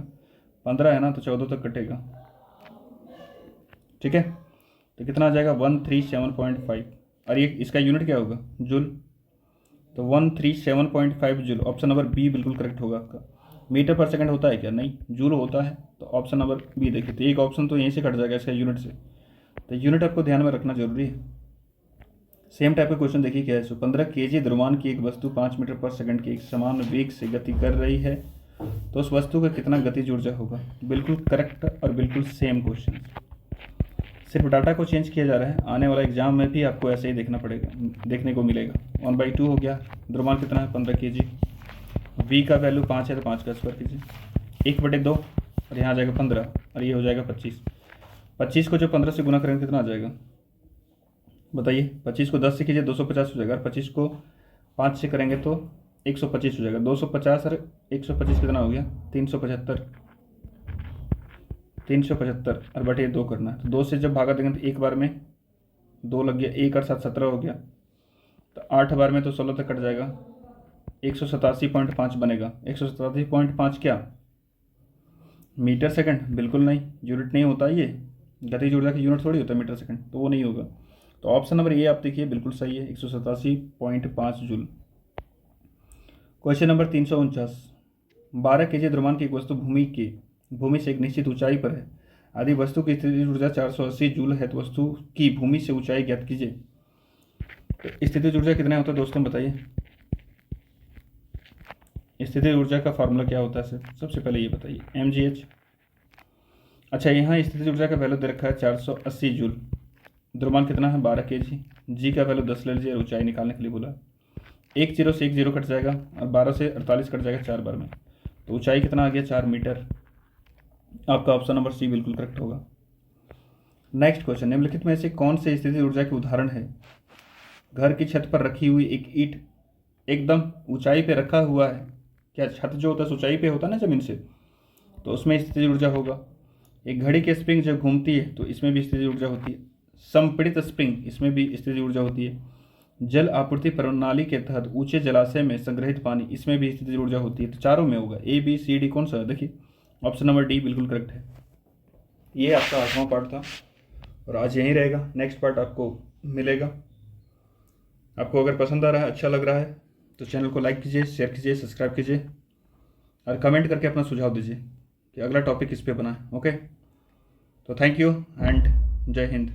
15 है ना, तो 14 तक कटेगा। ठीक है, तो कितना आ जाएगा 137.5, और ये इसका यूनिट क्या होगा जूल, तो 137.5 जूल। ऑप्शन नंबर बी बिल्कुल करेक्ट होगा आपका। मीटर पर सेकंड होता है क्या, नहीं जूल होता है, तो ऑप्शन नंबर बी देखिए। तो एक ऑप्शन तो यहीं से कट जाएगा इसका यूनिट से, तो यूनिट आपको ध्यान में रखना जरूरी है। सेम टाइप का क्वेश्चन देखिए क्या है। 15 kg द्रव्यमान की एक वस्तु 5 मीटर पर सेकंड की एक समान वेग से गति कर रही है, तो उस वस्तु का कितना गतिज ऊर्जा होगा। बिल्कुल करेक्ट और बिल्कुल सेम क्वेश्चन, सिर्फ डाटा को चेंज किया जा रहा है। आने वाला एग्जाम में भी आपको ऐसे ही देखना पड़ेगा, देखने को मिलेगा। 1/2 हो गया, द्रव्यमान कितना है 15 kg, वी का वैल्यू 5 है तो 5 का स्क्वायर कीजिए, 1/2 और यहाँ आ जाएगा 15 और ये हो जाएगा 25। 25 को जो 15 से गुना करेंगे कितना आ जाएगा बताइए। 25 को 10 से कीजिए 250 हो जाएगा, और 25 को 5 से करेंगे तो 125 हो जाएगा। 250 और 125 कितना हो गया 375, 375 और बटे 2 करना है, तो 2 से जब भागा देंगे तो एक बार में 2 लग गया, 1 और 7 17 हो गया, तो 8 बार में तो 16 तक कट जाएगा, 187.5 बनेगा। 187.5 क्या मीटर सेकंड, बिल्कुल नहीं, यूनिट नहीं होता ये, गतिज ऊर्जा की यूनिट थोड़ी होता है मीटर सेकंड, तो वो नहीं होगा। तो ऑप्शन नंबर ए आप देखिए बिल्कुल सही है, 187.5 जूल। क्वेश्चन नंबर 349, 12 kg द्रव्यमान की एक वस्तु भूमि से एक निश्चित ऊंचाई पर है, यदि वस्तु की स्थितिज ऊर्जा 480 जूल है, तो वस्तु की भूमि से ऊंचाई ज्ञात कीजिए। तो स्थितिज ऊर्जा कितना होता है दोस्तों बताइए, स्थितिज ऊर्जा का फार्मूला क्या होता है सर, सबसे पहले ये बताइए mgh। अच्छा, यहाँ स्थितिज ऊर्जा का वैल्यू दे रखा है 480 जूल, द्रव्यमान कितना है 12 kg, जी का वैल्यू 10 ले लीजिए, ऊंचाई निकालने के लिए बोला। 1 0 से 1 0 कट जाएगा और 12 से 48 कट जाएगा 4 बार में, तो ऊंचाई कितना आ गया 4 मीटर। आपका ऑप्शन नंबर सी बिल्कुल करेक्ट होगा। नेक्स्ट क्वेश्चन, निम्नलिखित में से कौन से स्थितिज ऊर्जा के उदाहरण है। घर की छत पर रखी हुई एक ईंट एकदम ऊंचाई पे रखा हुआ है, क्या छत जो होता है ऊंचाई पे होता है ना जमीन से, तो उसमें स्थितिज ऊर्जा होगा। एक घड़ी की स्प्रिंग जब घूमती है तो इसमें भी स्थितिज ऊर्जा होती है। संपीड़ित स्प्रिंग, इसमें भी स्थितिज ऊर्जा होती है। जल आपूर्ति प्रणाली के तहत ऊंचे जलाशय में संग्रहित पानी, इसमें भी स्थितिज ऊर्जा होती है। तो चारों में होगा, ए बी सी डी कौन सा है, देखिए ऑप्शन नंबर डी बिल्कुल करेक्ट है। ये आपका 8वां पार्ट था और आज यहीं रहेगा, नेक्स्ट पार्ट आपको मिलेगा। आपको अगर पसंद आ रहा है, अच्छा लग रहा है, तो चैनल को लाइक कीजिए, शेयर कीजिए, सब्सक्राइब कीजिए और कमेंट करके अपना सुझाव दीजिए कि अगला टॉपिक किस पे बना है। ओके, तो थैंक यू एंड जय हिंद।